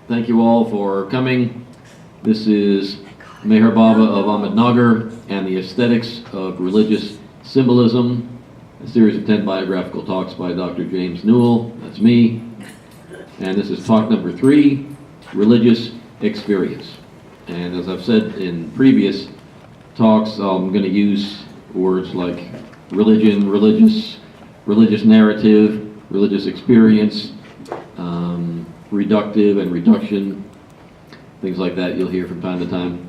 Thank you all for coming. This is Meher Baba of Ahmednagar and the Aesthetics of Religious Symbolism, a series of 10 biographical talks by Dr. James Newell, that's me. And this is talk number 3, Religious Experience. And as I've said in previous talks, I'm going to use words like religion, religious narrative, religious experience, reductive and reduction, things like that you'll hear from time to time.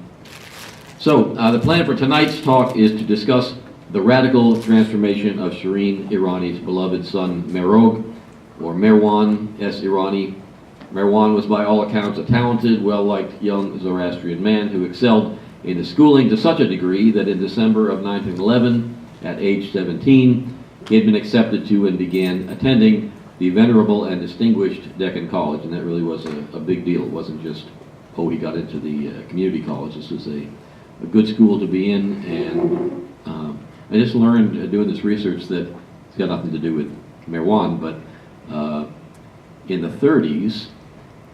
So the plan for tonight's talk is to discuss the radical transformation of Shireen Irani's beloved son Merog, or Merwan S. Irani. Merwan was by all accounts a talented, well-liked young Zoroastrian man who excelled in his schooling to such a degree that in December of 1911, at age 17, he had been accepted to and began attending the venerable and distinguished Deccan College, and that really was a big deal. It wasn't just, oh, he got into the community college. This was a good school to be in, and I just learned doing this research that it's got nothing to do with Merwan, but in the 30s,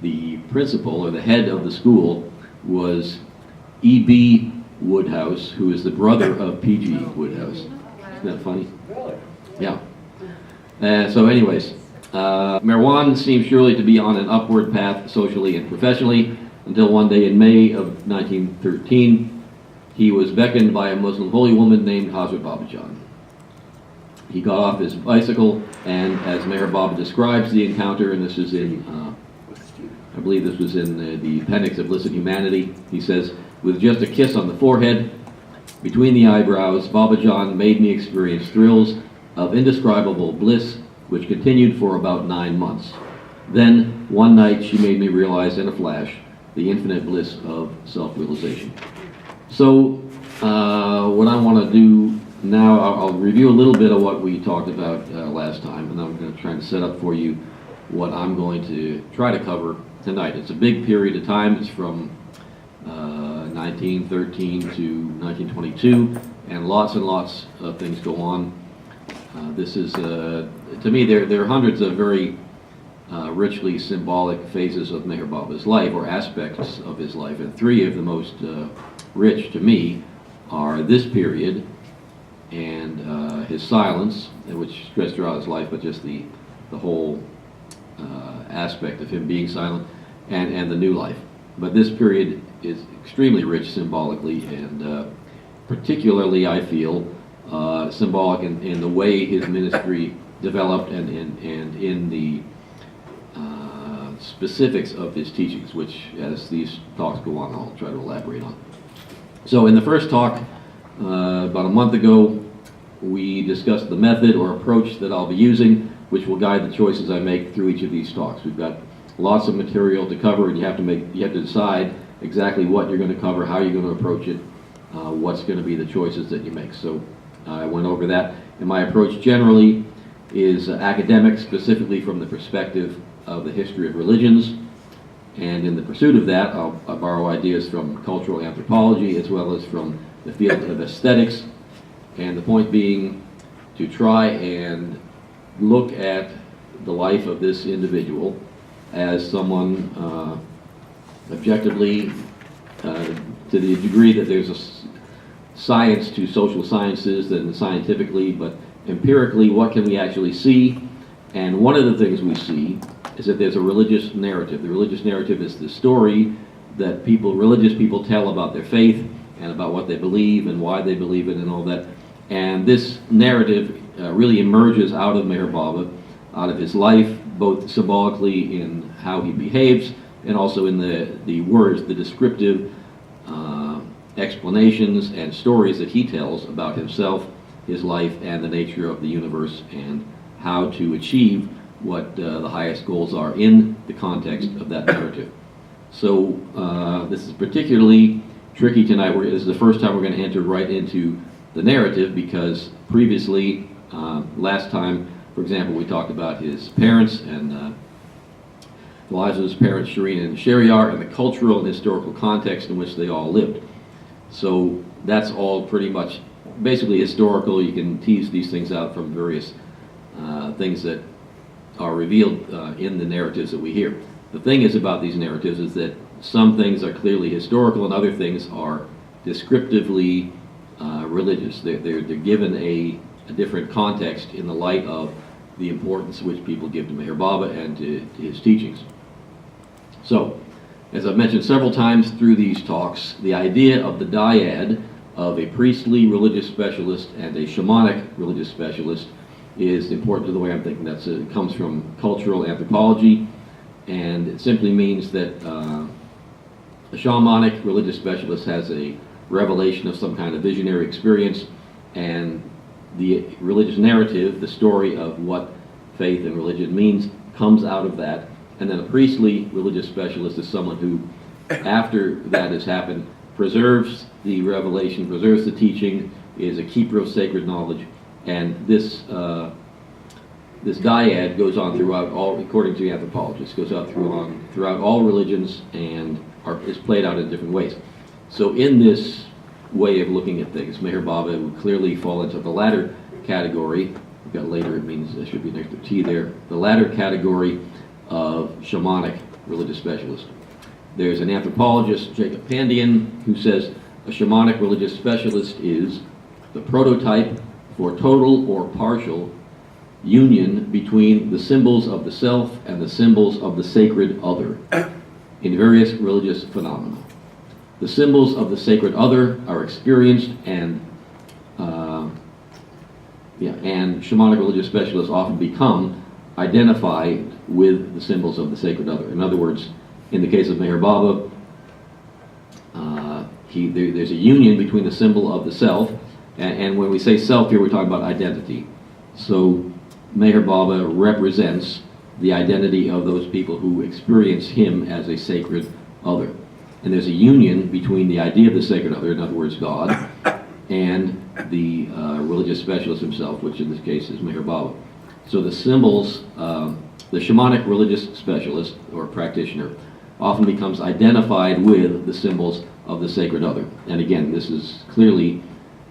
the principal or the head of the school was E.B. Woodhouse, who is the brother of P.G. Woodhouse. Isn't that funny? Yeah. So anyways, Merwan seemed surely to be on an upward path socially and professionally until one day in May of 1913, he was beckoned by a Muslim holy woman named Hazrat Babajan. He got off his bicycle, and as Meher Baba describes the encounter, and this is in, I believe this was in the appendix of Bliss and Humanity, he says, with just a kiss on the forehead, between the eyebrows, Babajan made me experience thrills of indescribable bliss, which continued for about 9 months. Then, one night, she made me realize in a flash the infinite bliss of self-realization. So, what I want to do now, I'll review a little bit of what we talked about last time, and then I'm going to try to set up for you what I'm going to try to cover tonight. It's a big period of time. It's from 1913 to 1922, and lots of things go on. This is, to me, there are hundreds of very richly symbolic phases of Meher Baba's life, or aspects of his life, and 3 of the most rich to me are this period and his silence, which stretched throughout his life, but just the whole aspect of him being silent, and the new life. But this period is extremely rich symbolically, and particularly, I feel, symbolic in the way his ministry developed and in the specifics of his teachings, which, as these talks go on, I'll try to elaborate on. So in the first talk, about a month ago, we discussed the method or approach that I'll be using, which will guide the choices I make through each of these talks. We've got lots of material to cover, and you have to decide exactly what you're going to cover, how you're going to approach it, what's going to be the choices that you make. So I went over that, and my approach generally is academic, specifically from the perspective of the history of religions, and in the pursuit of that, I'll borrow ideas from cultural anthropology as well as from the field of aesthetics, and the point being to try and look at the life of this individual as someone objectively, to the degree that there's a science to social sciences than scientifically, but empirically, what can we actually see? And one of the things we see is that there's a religious narrative. The religious narrative is the story that religious people tell about their faith and about what they believe and why they believe it and all that. And this narrative really emerges out of Meher Baba, out of his life, both symbolically in how he behaves and also in the words, the descriptive explanations and stories that he tells about himself, his life, and the nature of the universe, and how to achieve what the highest goals are in the context of that narrative. So this is particularly tricky tonight. This is the first time we're going to enter right into the narrative, because previously, last time, for example, we talked about his parents and the lives of his parents, Shireen and Shariar, and the cultural and historical context in which they all lived. So that's all pretty much basically historical. You can tease these things out from various things that are revealed in the narratives that we hear. The thing is about these narratives is that some things are clearly historical and other things are descriptively religious. They're given a different context in the light of the importance which people give to Meher Baba and to his teachings. So, as I've mentioned several times through these talks, the idea of the dyad of a priestly religious specialist and a shamanic religious specialist is important to the way I'm thinking. It comes from cultural anthropology, and it simply means that a shamanic religious specialist has a revelation of some kind of visionary experience, and the religious narrative, the story of what faith and religion means, comes out of that. And then a priestly religious specialist is someone who, after that has happened, preserves the revelation, preserves the teaching, is a keeper of sacred knowledge, and this dyad goes on throughout all, according to the anthropologists, goes out throughout all religions and is played out in different ways. So in this way of looking at things, Meher Baba would clearly fall into the latter category. We've got later, it means there should be an extra T there. The latter category of shamanic religious specialist. There's an anthropologist, Jacob Pandian, who says a shamanic religious specialist is the prototype for total or partial union between the symbols of the self and the symbols of the sacred other in various religious phenomena. The symbols of the sacred other are experienced and shamanic religious specialists often become identified with the symbols of the sacred other. In other words, in the case of Meher Baba, there's a union between the symbol of the self, and when we say self here, we're talking about identity. So Meher Baba represents the identity of those people who experience him as a sacred other. And there's a union between the idea of the sacred other, in other words, God, and the religious specialist himself, which in this case is Meher Baba. So the symbols, the shamanic religious specialist or practitioner often becomes identified with the symbols of the sacred other. And again, this is clearly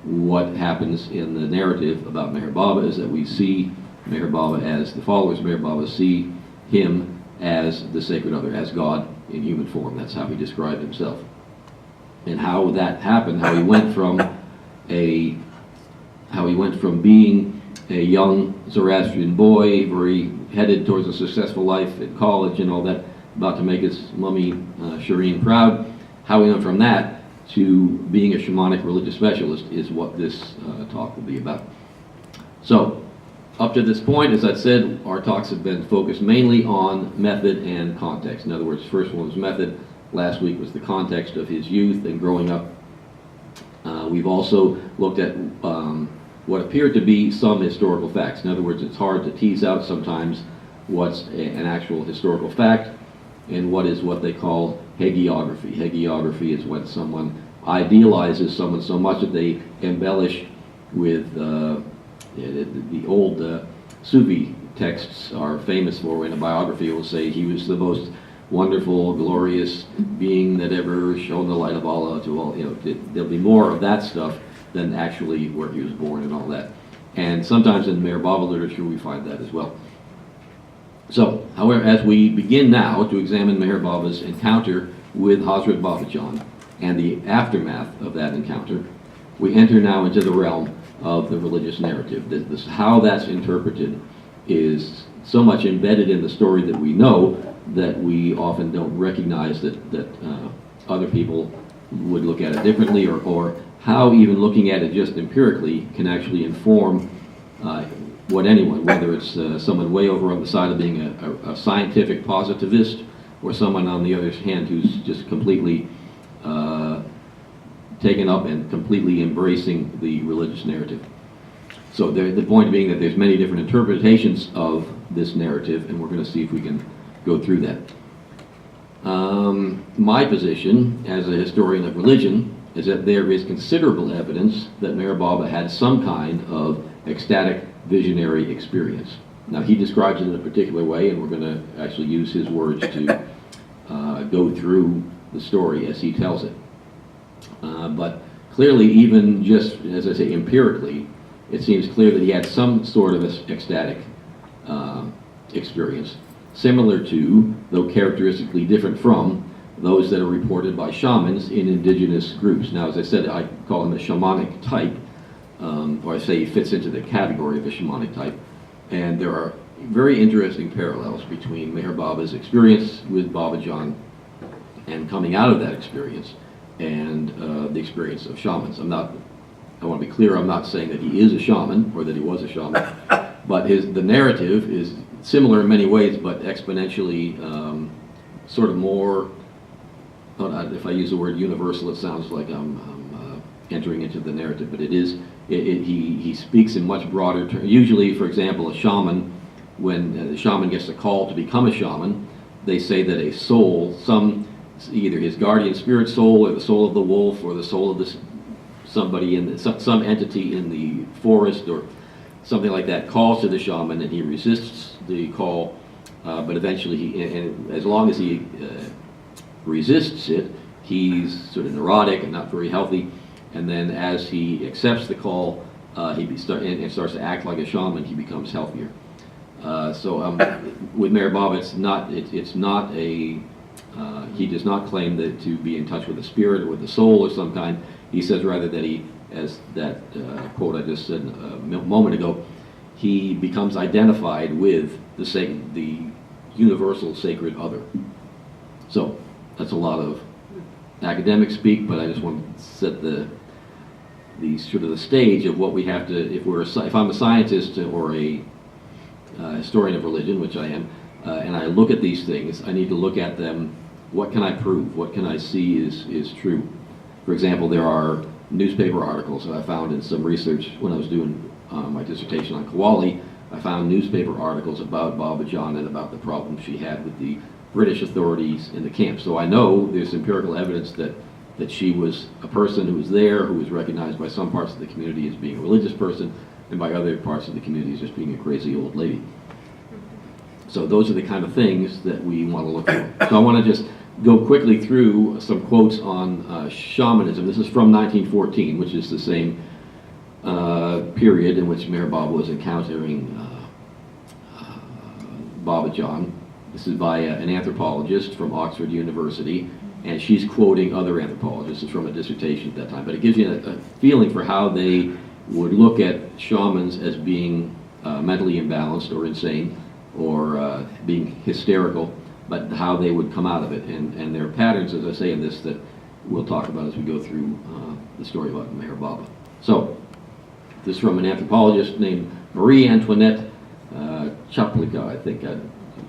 what happens in the narrative about Meher Baba, is that we see Meher Baba as, the followers of Meher Baba see him as the sacred other, as God in human form. That's how he described himself. And how that happened, how he went from being a young Zoroastrian boy, very headed towards a successful life at college and all that, about to make his mummy Shireen proud, how he went from that to being a shamanic religious specialist is what this talk will be about. So, up to this point, as I said, our talks have been focused mainly on method and context. In other words, first one was method, last week was the context of his youth and growing up. We've also looked at what appeared to be some historical facts. In other words, it's hard to tease out sometimes what's an actual historical fact and what is what they call hagiography. Hagiography is when someone idealizes someone so much that they embellish with the old Sufi texts are famous for. In a biography, it will say he was the most wonderful, glorious being that ever shone the light of Allah to all. There'll be more of that stuff than actually where he was born and all that. And sometimes in Meher Baba literature, we find that as well. So, however, as we begin now to examine Meher Baba's encounter with Hazrat Babajan and the aftermath of that encounter, we enter now into the realm of the religious narrative. How that's interpreted is so much embedded in the story that we know that we often don't recognize that other people would look at it differently, or how even looking at it just empirically can actually inform what anyone, whether it's someone way over on the side of being a scientific positivist, or someone on the other hand who's just completely taken up and completely embracing the religious narrative. So the point being that there's many different interpretations of this narrative, and we're going to see if we can go through that. My position as a historian of religion is that there is considerable evidence that Meher Baba had some kind of ecstatic visionary experience. Now, he describes it in a particular way, and we're going to actually use his words to go through the story as he tells it. But clearly, even just, as I say, empirically, it seems clear that he had some sort of ecstatic experience. similar to, though characteristically different from, those that are reported by shamans in indigenous groups. Now, as I said, I call him a shamanic type, or I say he fits into the category of a shamanic type. And there are very interesting parallels between Meher Baba's experience with Baba Jan and coming out of that experience and the experience of shamans. I want to be clear, I'm not saying that he is a shaman or that he was a shaman, but the narrative is similar in many ways, but exponentially sort of more, if I use the word universal, it sounds like I'm entering into the narrative, but he speaks in much broader terms. Usually, for example, a shaman, when the shaman gets a call to become a shaman, they say that a soul, either his guardian spirit soul or the soul of the wolf or the soul of somebody in some entity in the forest or something like that, calls to the shaman, and he resists the call, but eventually and as long as he resists it, he's sort of neurotic and not very healthy. And then as he accepts the call, and starts to act like a shaman, he becomes healthier. With Meher Baba, he does not claim that to be in touch with the spirit or with the soul of some kind. He says rather that he, as that quote I just said a moment ago, he becomes identified with the universal sacred other. So that's a lot of academic speak, but I just want to set the sort of the stage of what we have to, if I'm a scientist or a historian of religion, which I am, and I look at these things, I need to look at them. What can I prove? What can I see is true? For example, there are newspaper articles that I found in some research when I was doing my dissertation on Kawali. I found newspaper articles about Baba Jan and about the problems she had with the British authorities in the camp. So I know there's empirical evidence that she was a person who was there, who was recognized by some parts of the community as being a religious person, and by other parts of the community as just being a crazy old lady. So those are the kind of things that we want to look for. So I want to just go quickly through some quotes on shamanism. This is from 1914, which is the same period in which Meher Baba was encountering Baba Jan. This is by an anthropologist from Oxford University, and she's quoting other anthropologists. It's from a dissertation at that time, but it gives you a feeling for how they would look at shamans as being mentally imbalanced or insane or being hysterical, but how they would come out of it. And there are patterns, as I say in this, that we'll talk about as we go through the story about Meher Baba. So, this is from an anthropologist named Marie Antoinette Chaplika, I think.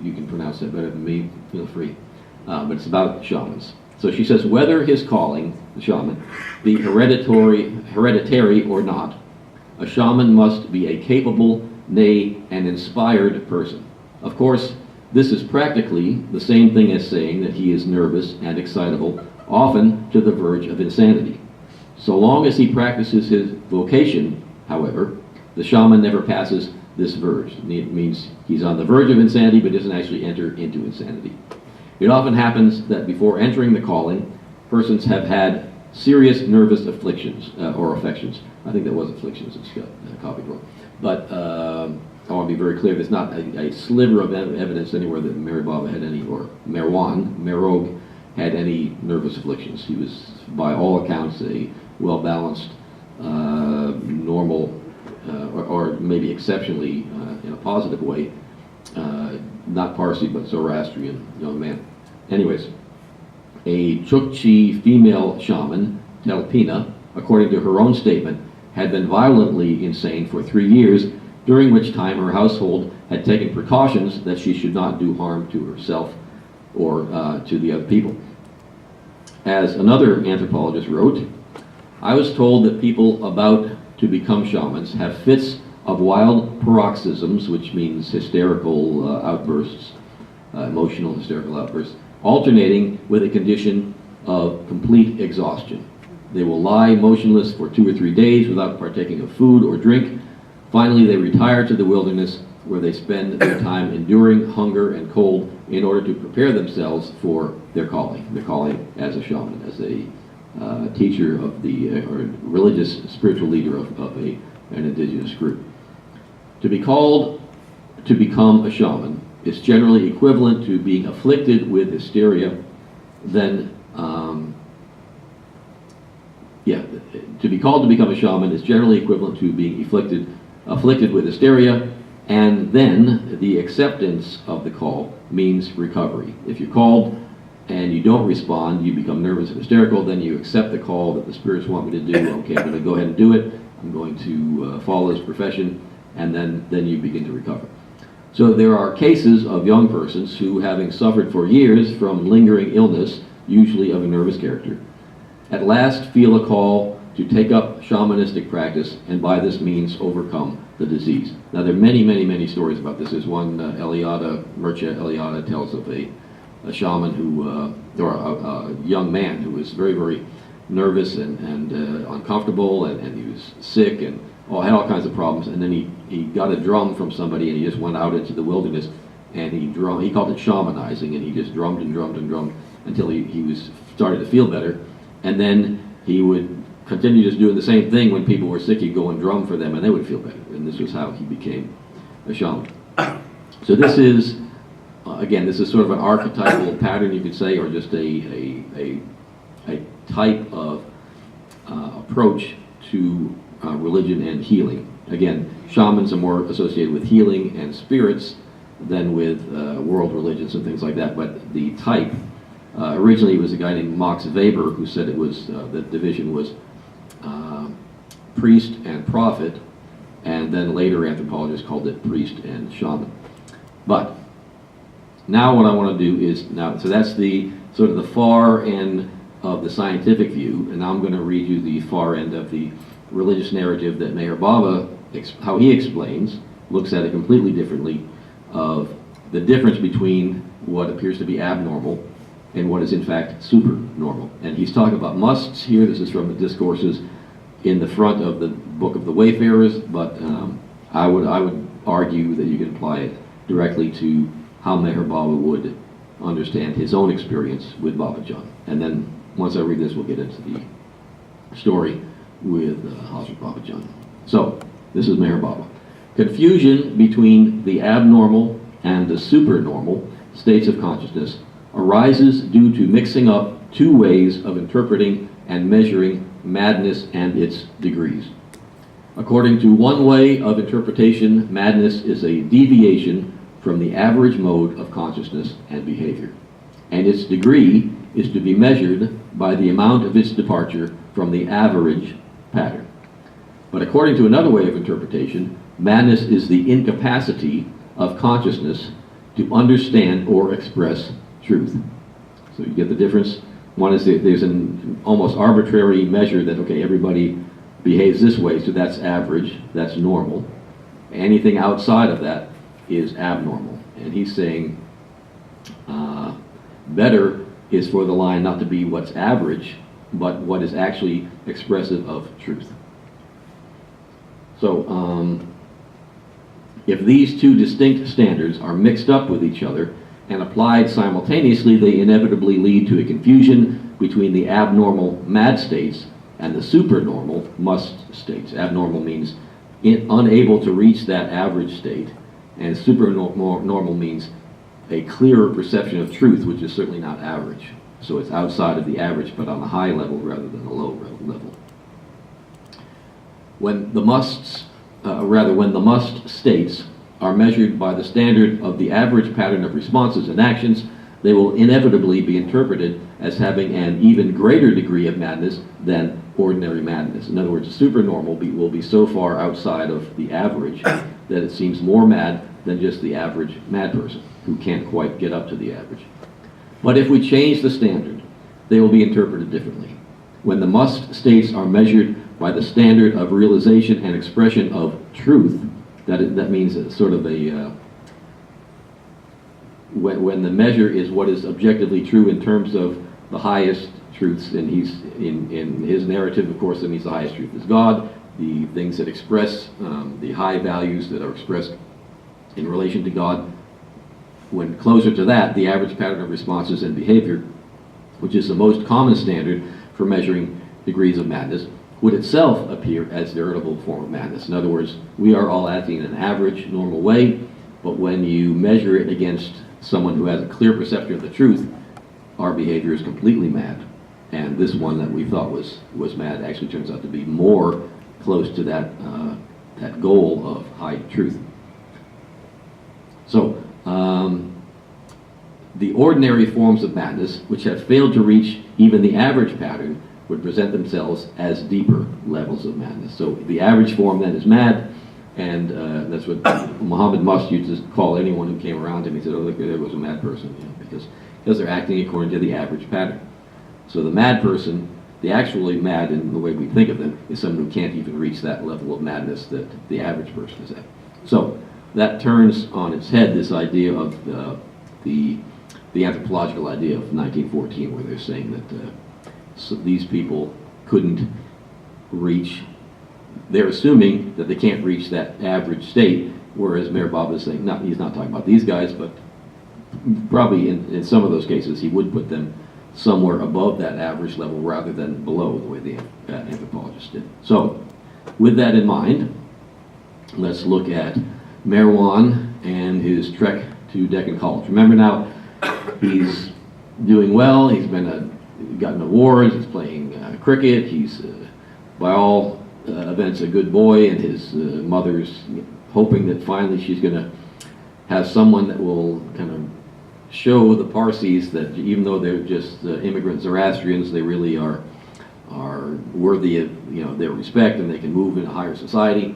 You can pronounce that better than me, feel free. But it's about shamans. So she says, whether his calling, the shaman, be hereditary or not, a shaman must be a capable, nay, an inspired person. Of course, this is practically the same thing as saying that he is nervous and excitable, often to the verge of insanity. So long as he practices his vocation, however, the shaman never passes this verge. It means he's on the verge of insanity, but doesn't actually enter into insanity. It often happens that before entering the calling, persons have had serious nervous afflictions or affections. I think that was afflictions, it's got copied wrong. But I want to be very clear, there's not a sliver of evidence anywhere that Meher Baba had any, or Merog had any nervous afflictions. He was, by all accounts, a well-balanced, normal, or maybe exceptionally, in a positive way, not Parsi, but Zoroastrian young man. Anyways, a Chukchi female shaman, Telpina, according to her own statement, had been violently insane for 3 years, during which time her household had taken precautions that she should not do harm to herself or to the other people. As another anthropologist wrote, I was told that people about to become shamans have fits of wild paroxysms, which means hysterical outbursts, emotional hysterical outbursts, alternating with a condition of complete exhaustion. They will lie motionless for 2 or 3 days without partaking of food or drink. Finally, they retire to the wilderness where they spend their time enduring hunger and cold in order to prepare themselves for their calling as a shaman, as a teacher of or religious spiritual leader of an indigenous group. To be called to become a shaman It's generally equivalent to being afflicted with hysteria, then, to be called to become a shaman is generally equivalent to being afflicted with hysteria, and then the acceptance of the call means recovery. If you're called and you don't respond, you become nervous and hysterical, then you accept the call that the spirits want me to do. Okay, I'm going to go ahead and do it. I'm going to follow this profession, and then you begin to recover. So there are cases of young persons who, having suffered for years from lingering illness, usually of a nervous character, at last feel a call to take up shamanistic practice, and by this means overcome the disease. Now there are many, many, many stories about this. There's one, Mircea Eliade tells of a shaman who, or a young man who was very, very nervous and uncomfortable, and he was sick and had all kinds of problems, and then he got a drum from somebody, and he just went out into the wilderness, and he called it shamanizing, and he just drummed and drummed and drummed until he started to feel better, and then he would continue just doing the same thing. When people were sick, he'd go and drum for them, and they would feel better, and this was how he became a shaman. So this is, again, this is sort of an archetypal pattern, you could say, or just a type of approach to religion and healing. Again, shamans are more associated with healing and spirits than with world religions and things like that, but the type, originally it was a guy named Max Weber who said it was, the division was priest and prophet, and then later anthropologists called it priest and shaman. But now what I want to do is, so that's the sort of the far end of the scientific view, and now I'm going to read you the far end of the religious narrative that Meher Baba, how he explains, looks at it completely differently, of the difference between what appears to be abnormal and what is in fact supernormal. And he's talking about musts here. This is from the discourses in the front of the Book of the Wayfarers, but I would argue that you can apply it directly to how Meher Baba would understand his own experience with Babajan. And then once I read this, we'll get into the story with Hazrat Babajan. So, this is Meher Baba. Confusion between the abnormal and the supernormal states of consciousness arises due to mixing up two ways of interpreting and measuring madness and its degrees. According to one way of interpretation, madness is a deviation from the average mode of consciousness and behavior, and its degree is to be measured by the amount of its departure from the average pattern. But according to another way of interpretation, madness is the incapacity of consciousness to understand or express truth. So you get the difference? One is that there's an almost arbitrary measure that, okay, everybody behaves this way, so that's average, that's normal. Anything outside of that is abnormal. And he's saying better is for the line not to be what's average, but what is actually expressive of truth. So if these two distinct standards are mixed up with each other and applied simultaneously, they inevitably lead to a confusion between the abnormal mad states and the supernormal must states. Abnormal means unable to reach that average state, and supernormal means a clearer perception of truth, which is certainly not average. So it's outside of the average, but on a high level rather than a low level. When the must states are measured by the standard of the average pattern of responses and actions, they will inevitably be interpreted as having an even greater degree of madness than ordinary madness. In other words, supernormal will be so far outside of the average that it seems more mad than just the average mad person who can't quite get up to the average. But if we change the standard, they will be interpreted differently. When the must states are measured by the standard of realization and expression of truth, that means it's sort of a when the measure is what is objectively true in terms of the highest truths, and he's in his narrative, of course, that means the highest truth is God, the things that express the high values that are expressed in relation to God. When closer to that, the average pattern of responses and behavior, which is the most common standard for measuring degrees of madness, would itself appear as veritable form of madness. In other words, we are all acting in an average, normal way, But when you measure it against someone who has a clear perception of the truth, our behavior is completely mad. And this one that we thought was mad actually turns out to be more close to that goal of high truth. So, the ordinary forms of madness, which have failed to reach even the average pattern, would present themselves as deeper levels of madness. So the average form then is mad, and that's what Muhammad Must used to call anyone who came around him. He said, "Oh, look, there was a mad person," because they're acting according to the average pattern. So the mad person, the actually mad in the way we think of them, is someone who can't even reach that level of madness that the average person is at. So that turns on its head this idea of the anthropological idea of 1914, where they're saying that so these people couldn't reach, they're assuming that they can't reach that average state, whereas Meher Baba is saying, he's not talking about these guys, but probably in some of those cases he would put them somewhere above that average level rather than below, the way the anthropologists did. So, with that in mind, let's look at Merwan and his trek to Deccan College. Remember now, he's doing well, he's gotten awards, he's playing cricket, he's by all events a good boy, and his mother's hoping that finally she's going to have someone that will kind of show the Parsis that even though they're just immigrant Zoroastrians, they really are worthy of their respect, and they can move in a higher society.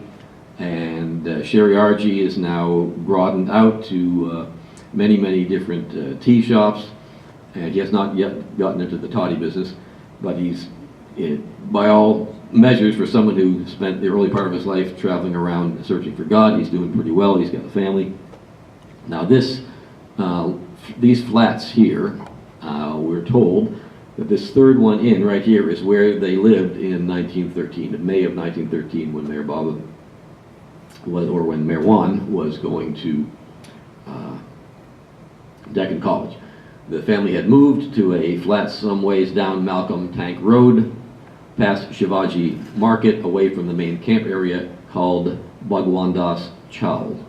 And Shariarji is now broadened out to many different tea shops, and he has not yet gotten into the toddy business, but he's, by all measures, for someone who spent the early part of his life traveling around searching for God, he's doing pretty well. He's got a family. Now these flats here, we're told that this third one in right here is where they lived in 1913, in May of 1913, when Meher Baba when Merwan was going to Deccan College. The family had moved to a flat some ways down Malcolm Tank Road, past Shivaji Market, away from the main camp area, called Bhagwandas Chawla.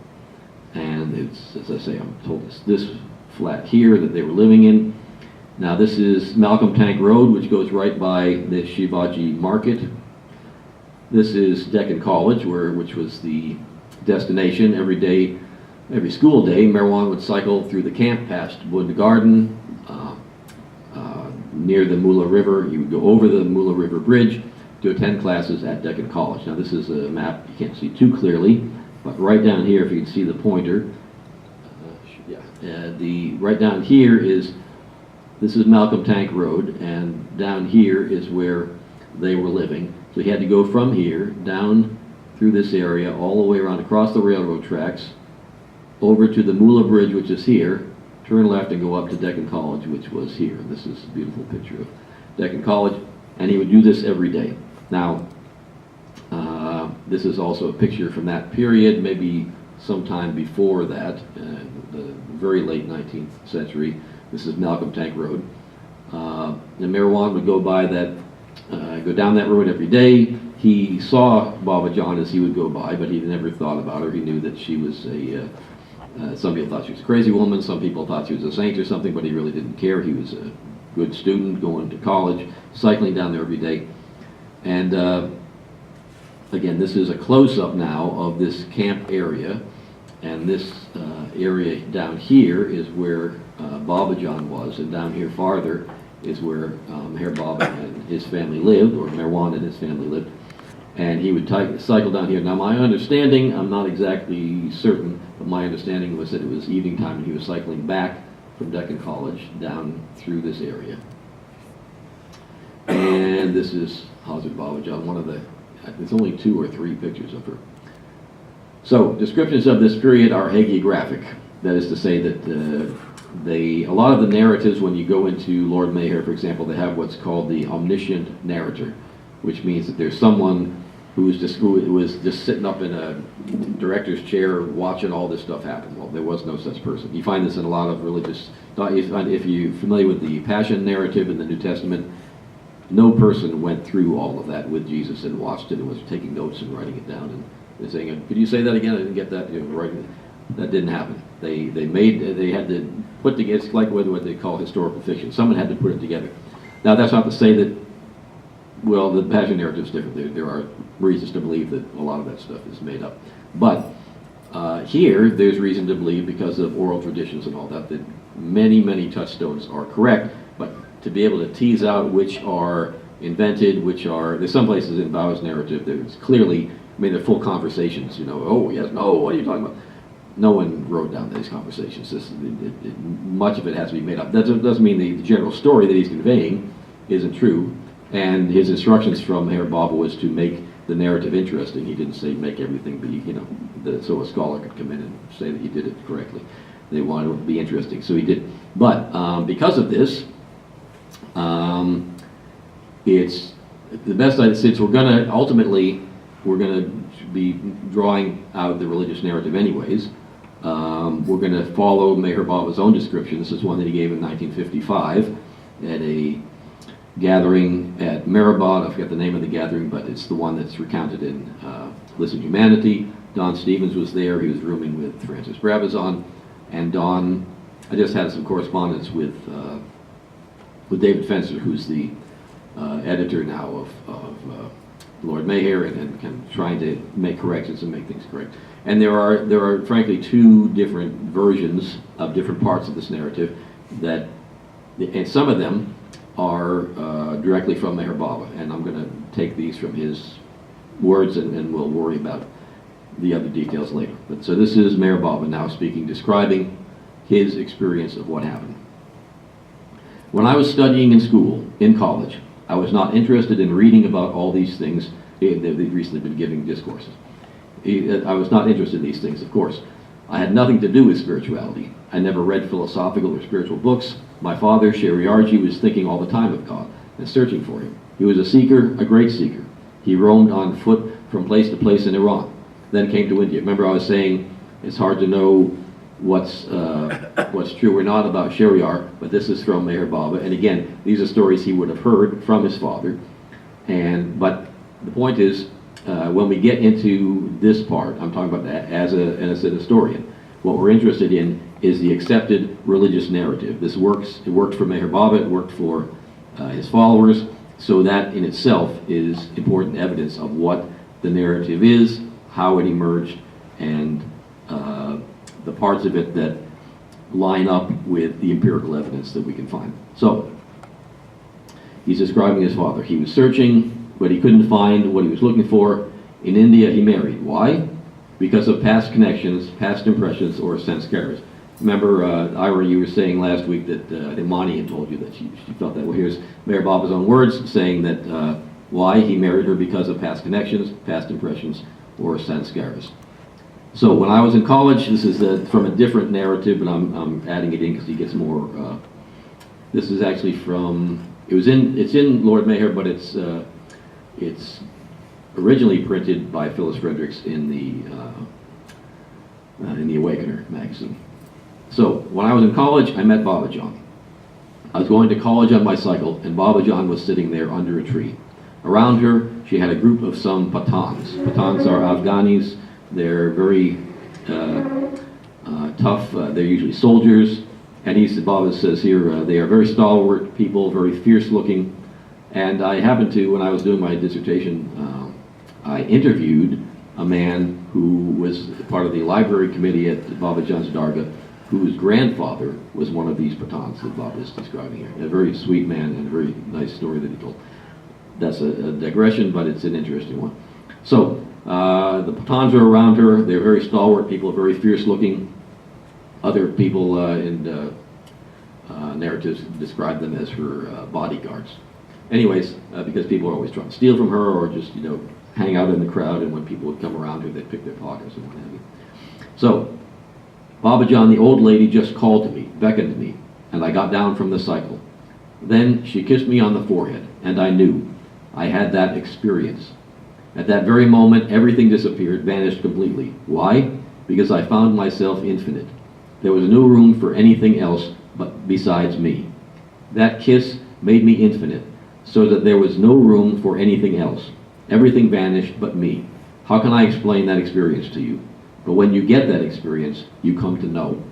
And it's, as I say, I'm told this flat here that they were living in. Now this is Malcolm Tank Road, which goes right by the Shivaji Market. This is Deccan College, which was the destination. Every school day, Merwan would cycle through the camp past Wood Garden, near the Mula River. He would go over the Mula River Bridge to attend classes at Deccan College. Now this is a map you can't see too clearly, but right down here, if you can see the pointer, right down here this is Malcolm Tank Road, and down here is where they were living. So he had to go from here down through this area, all the way around across the railroad tracks, over to the Mula Bridge, which is here, turn left and go up to Deccan College, which was here. This is a beautiful picture of Deccan College, and he would do this every day. Now, this is also a picture from that period, maybe sometime before that, the very late 19th century. This is Malcolm Tank Road. And Merwan would go down that road every day. He saw Baba Jan as he would go by, but he never thought about her. He knew that she was some people thought she was a crazy woman, some people thought she was a saint or something, but he really didn't care. He was a good student going to college, cycling down there every day. And again, this is a close-up now of this camp area, and this area down here is where Baba Jan was, and down here farther is where Meher Baba and his family lived, or Merwan and his family lived. And he would cycle down here. Now my understanding, I'm not exactly certain, but my understanding was that it was evening time and he was cycling back from Deccan College down through this area. And this is Hazrat Baba Jan, there's only 2 or 3 pictures of her. So, descriptions of this period are hagiographic. That is to say that a lot of the narratives, when you go into Lord Meher, for example, they have what's called the omniscient narrator, which means that there's someone who was just sitting up in a director's chair watching all this stuff happen. Well, there was no such person. You find this in a lot of religious, if you're familiar with the Passion narrative in the New Testament, no person went through all of that with Jesus and watched it and was taking notes and writing it down and saying, could you say that again? I didn't get that. That didn't happen. They had to put together, it's like what they call historical fiction. Someone had to put it together. Now that's not to say that, well, the Passion narrative is different. There are reasons to believe that a lot of that stuff is made up. But here, there's reason to believe, because of oral traditions and all that, that many, many touchstones are correct. But to be able to tease out which are invented, there's some places in Bauer's narrative there's clearly, I mean, they're full conversations, oh, yes, no, what are you talking about? No one wrote down these conversations. Much of it has to be made up. That doesn't mean the general story that he's conveying isn't true. And his instructions from Meher Baba was to make the narrative interesting. He didn't say make everything be, so a scholar could come in and say that he did it correctly. They wanted it to be interesting, so he did. But because of this, it's the best since we're going to be drawing out the religious narrative anyways. We're going to follow Meher Baba's own description. This is one that he gave in 1955 at a gathering at Merwan. I forget the name of the gathering, but it's the one that's recounted in Listen Humanity. Don Stevens was there. He was rooming with Francis Brabazon. And Don, I just had some correspondence with David Fencer, who's the editor now of Lord Meher, and trying to make corrections and make things correct. And there are frankly two different versions of different parts of this narrative and some of them are directly from Meher Baba, and I'm going to take these from his words, and we'll worry about the other details later. But so this is Meher Baba now speaking, describing his experience of what happened. When I was studying in college, I was not interested in reading about all these things. They've recently been giving discourses. I was not interested in these things, of course. I had nothing to do with spirituality. I never read philosophical or spiritual books. My father, Shariarji, was thinking all the time of God and searching for him. He was a seeker, a great seeker. He roamed on foot from place to place in Iran, then came to India. Remember, I was saying it's hard to know what's true or not about Shariar, but this is from Meher Baba. And again, these are stories he would have heard from his father. But the point is, when we get into this part, I'm talking about that as a historian. What we're interested in is the accepted religious narrative. This works. It worked for Meher Baba. It worked for his followers. So that in itself is important evidence of what the narrative is, how it emerged, and the parts of it that line up with the empirical evidence that we can find. So he's describing his father. He was searching, but he couldn't find what he was looking for. In India, he married. Why? Because of past connections, past impressions, or sanskaras. Remember, Ira, you were saying last week that Imani had told you that she felt that way. Here's Meher Baba's own words saying that why he married her: because of past connections, past impressions, or sanskaras. So when I was in college, this is from a different narrative, but I'm adding it in because he gets more. This is actually from. It's in Lord Meher, but it's originally printed by Phyllis Fredericks in the Awakener magazine. So when I was in college, I met Babajan. I was going to college on my cycle, and Babajan was sitting there under a tree. Around her, she had a group of some Pathans. Pathans are Afghanis. They're very tough. They're usually soldiers. And Baba says here, they are very stalwart people, very fierce-looking. And I happened to, when I was doing my dissertation, I interviewed a man who was part of the library committee at Babajan's Dargah, whose grandfather was one of these Pathans that Baba is describing here. A very sweet man and a very nice story that he told. That's a digression, but it's an interesting one. So, the Pathans are around her. They're very stalwart people, very fierce-looking. Other people in narratives describe them as her bodyguards. Anyways, because people are always trying to steal from her or just, hang out in the crowd, and when people would come around her, they'd pick their pockets and what have you. So, Babajan, the old lady, just called to me, beckoned to me, and I got down from the cycle. Then she kissed me on the forehead, and I knew. I had that experience. At that very moment, everything disappeared, vanished completely. Why? Because I found myself infinite. There was no room for anything else but besides me. That kiss made me infinite, so that there was no room for anything else. Everything vanished but me. How can I explain that experience to you? But when you get that experience, you come to know.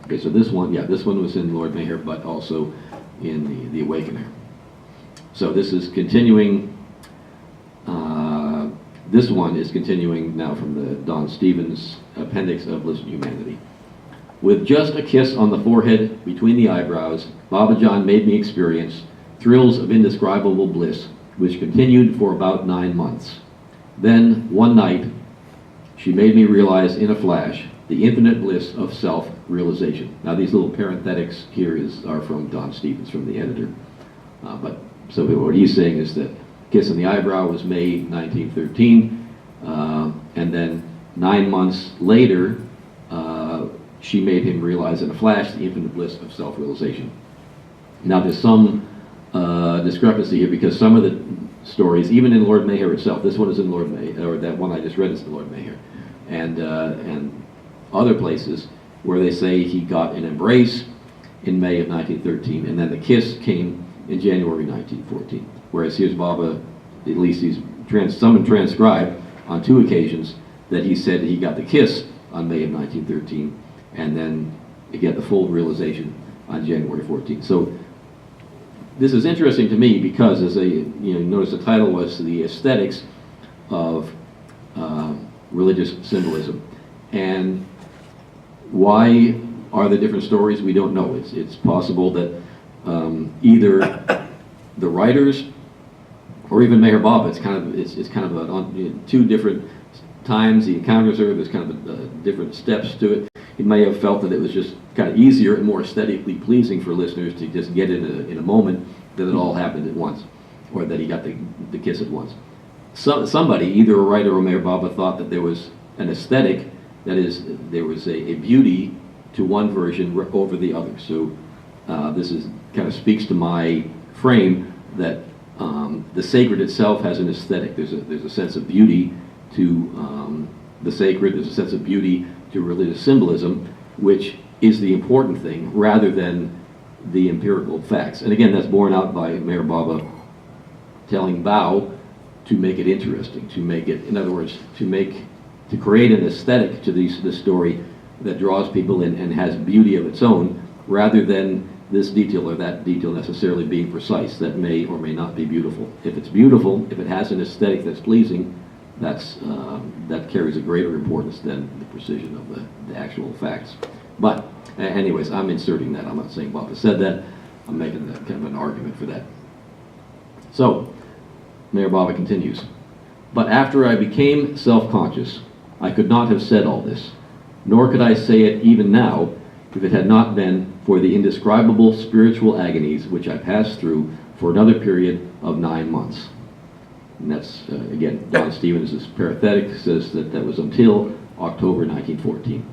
Okay, so this one was in Lord Mayor, but also in the Awakener. So this is continuing. This one is continuing now from the Don Stevens appendix of Bliss and Humanity. With just a kiss on the forehead between the eyebrows, Baba John made me experience thrills of indescribable bliss, which continued for about 9 months. Then, one night, she made me realize in a flash the infinite bliss of self-realization. Now, these little parenthetics here are from Don Stevens, from the editor. So what he's saying is that kiss on the eyebrow was May 1913, and then 9 months later, she made him realize in a flash the infinite bliss of self-realization. Now, there's some discrepancy here, because some of the stories, even in Lord Mayor itself, this one is in Lord Mayor, or that one I just read is in Lord Mayor, and other places where they say he got an embrace in May of 1913, and then the kiss came in January 1914. Whereas here's Baba, at least he's someone transcribed on 2 occasions that he said he got the kiss on May of 1913, and then he got the full realization on January 14. So this is interesting to me because, as notice the title was The Aesthetics of Religious Symbolism. And why are there different stories? We don't know. It's possible that either the writers or even Meher Baba, it's kind of 2 different times he encounters her. There's kind of different steps to it. He may have felt that it was just kind of easier and more aesthetically pleasing for listeners to just get in a moment that it all happened at once, or that he got the kiss at once. Somebody, either a writer or Meher Baba, thought that there was an aesthetic, that is, there was a beauty to one version over the other. So this kind of speaks to my frame that the sacred itself has an aesthetic. There's a sense of beauty to the sacred. There's a sense of beauty to religious symbolism, which is the important thing, rather than the empirical facts. And again, that's borne out by Meher Baba telling Bao to make it interesting, to make it, in other words, to create an aesthetic to this story that draws people in and has beauty of its own, rather than this detail or that detail necessarily being precise. That may or may not be beautiful. If it's beautiful, if it has an aesthetic that's pleasing, that carries a greater importance than the precision of the actual facts. But anyways, I'm inserting that. I'm not saying Baba said that. I'm making that kind of an argument for that. So, Meher Baba continues. But after I became self-conscious, I could not have said all this, nor could I say it even now if it had not been for the indescribable spiritual agonies which I passed through for another period of 9 months. And that's, again, Don Stevens' parenthetic says that was until October 1914.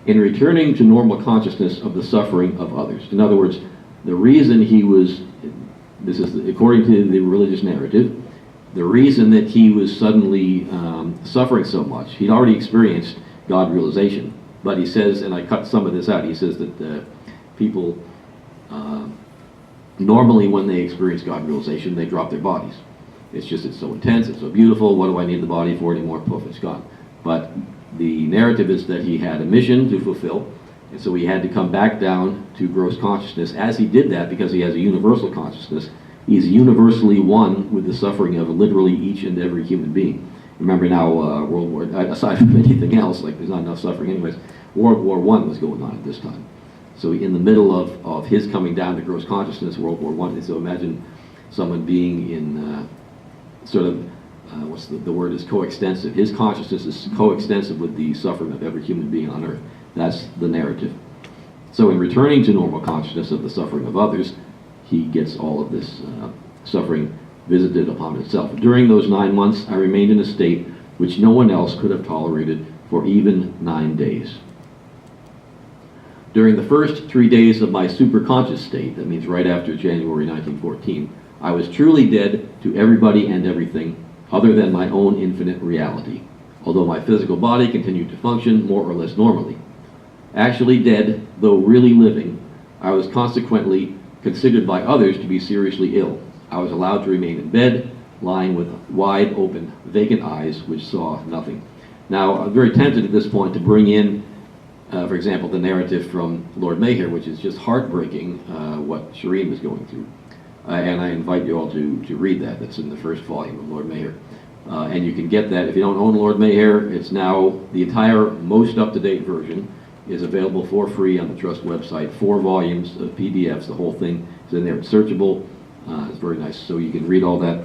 In returning to normal consciousness of the suffering of others. In other words, the reason he was, this is according to the religious narrative, the reason that he was suddenly suffering so much, he'd already experienced God realization. But he says, and I cut some of this out, he says that people, normally when they experience God realization, they drop their bodies. It's so intense, it's so beautiful, what do I need the body for anymore? Poof, it's gone. But the narrative is that he had a mission to fulfill, and so he had to come back down to gross consciousness. As he did that, because he has a universal consciousness, he's universally one with the suffering of literally each and every human being. Remember now, World War, aside from anything else, like there's not enough suffering anyways, World War I was going on at this time. So in the middle of his coming down to gross consciousness, World War I, so imagine someone being in sort of, what's the word is coextensive. His consciousness is coextensive with the suffering of every human being on earth. That's the narrative. So in returning to normal consciousness of the suffering of others, he gets all of this suffering visited upon himself. During those 9 months, I remained in a state which no one else could have tolerated for even 9 days. During the first 3 days of my superconscious state, that means right after January 1914, I was truly dead to everybody and everything other than my own infinite reality, although my physical body continued to function more or less normally. Actually dead, though really living, I was consequently considered by others to be seriously ill. I was allowed to remain in bed, lying with wide open, vacant eyes which saw nothing. Now, I'm very tempted at this point to bring in, for example, the narrative from Lord Mayher, which is just heartbreaking, what Shireen was going through. And I invite you all to read that. That's in the first volume of Lord Mayher. And you can get that. If you don't own Lord Mayher, it's now the entire most up-to-date version is available for free on the Trust website. 4 volumes of PDFs. The whole thing is in there. It's searchable. It's very nice. So you can read all that.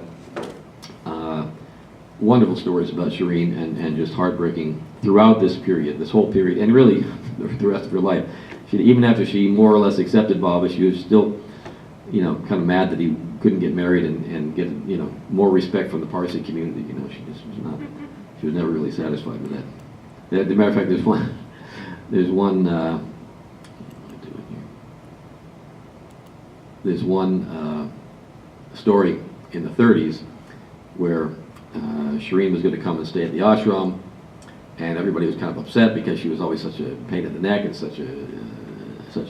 Wonderful stories about Shireen and just heartbreaking throughout this period, this whole period, and really the rest of her life. Even after she more or less accepted Baba, she was still, kind of mad that he couldn't get married and get, more respect from the Parsi community. She just was not. She was never really satisfied with that. As a matter of fact, there's one story in the 30s where Shireen was going to come and stay at the ashram, and everybody was kind of upset because she was always such a pain in the neck and such a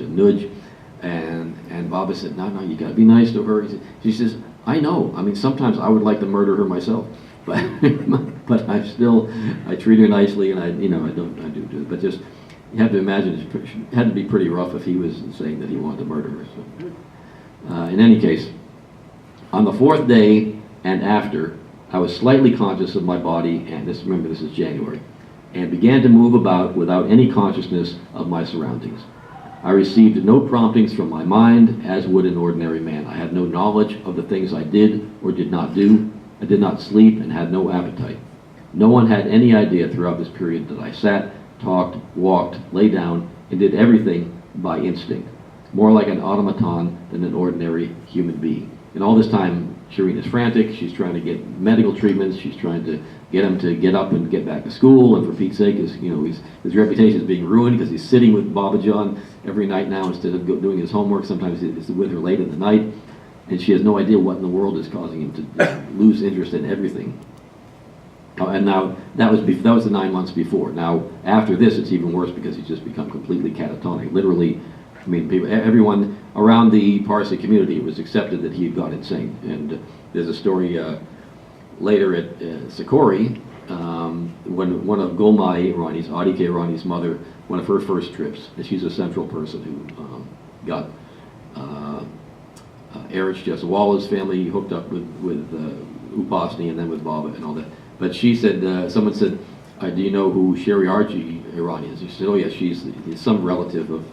nudge. And Baba said, no, you got to be nice to her. She says, I know. I mean, sometimes I would like to murder her myself, but I treat her nicely, and I do it. But just you have to imagine it had to be pretty rough if he was saying that he wanted to murder her. So, in any case, on the 4th day and after, I was slightly conscious of my body, and remember this is January, and began to move about without any consciousness of my surroundings. I received no promptings from my mind, as would an ordinary man. I had no knowledge of the things I did or did not do. I did not sleep and had no appetite. No one had any idea throughout this period that I sat, talked, walked, lay down, and did everything by instinct, more like an automaton than an ordinary human being. And all this time, Shireen is frantic. She's trying to get medical treatments. She's trying to get him to get up and get back to school. And for Pete's sake, his reputation is being ruined because he's sitting with Babajan every night now instead of doing his homework. Sometimes he's with her late in the night, and she has no idea what in the world is causing him to lose interest in everything. And now that was the 9 months before. Now after this, it's even worse because he's just become completely catatonic. Literally. I mean, everyone around the Parsi community, it was accepted that he had gone insane. And there's a story later at Sikori, when one of Golmai Irani's, Adike Irani's mother, one of her first trips, and she's a central person who got Erich Jesawala's family hooked up with Upasni and then with Baba and all that. But she said, someone said, do you know who Shariarji Irani is? She said, oh yes, she's some relative of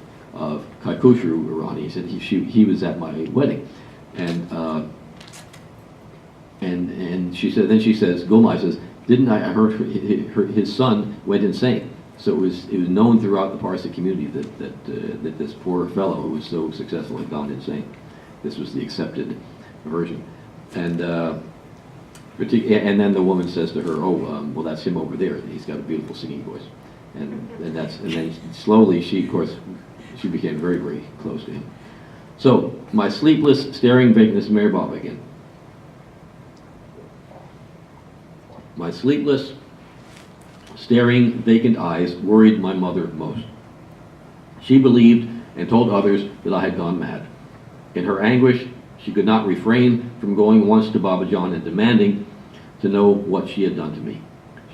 Kaikushru Irani. He said he was at my wedding, and she said. Then she says, Gulmai says, didn't I heard his son went insane? So it was known throughout the Parsi community that this poor fellow who was so successful had gone insane. This was the accepted version, and then the woman says to her, well that's him over there. He's got a beautiful singing voice, and then slowly she became very, very close to him. So, my sleepless, staring vagueness, Meher Baba again. My sleepless, staring, vacant eyes worried my mother most. She believed and told others that I had gone mad. In her anguish, she could not refrain from going once to Babajan and demanding to know what she had done to me.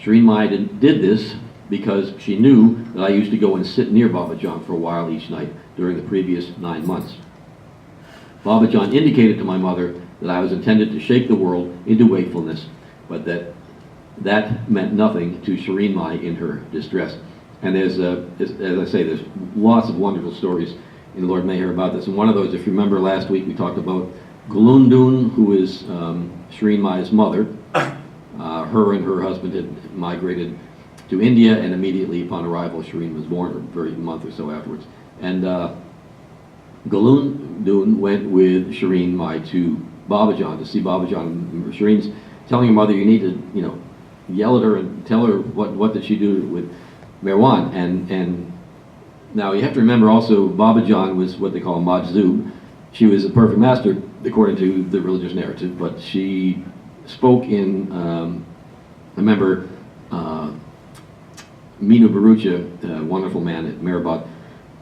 Shireen Mai did this because she knew that I used to go and sit near Babajan for a while each night during the previous 9 months. Babajan indicated to my mother that I was intended to shake the world into wakefulness, but that meant nothing to Shireen Mai in her distress. And there's, as I say, there's lots of wonderful stories in Lord Mayher about this. And one of those, if you remember last week, we talked about Gulundun, who is Shireen Mai's mother. Her and her husband had migrated to India, and immediately upon arrival, Shireen was born, or very month or so afterwards. And Gulundun went with Shireen Mai to Babajan to see Babajan. Shireen's telling her mother, you need to, yell at her and tell her what did she do with Merwan. And now you have to remember also, Babajan was what they call a Majzub. She was a perfect master according to the religious narrative, but she spoke in, I remember Minu Barucha, a wonderful man at Mehrabad,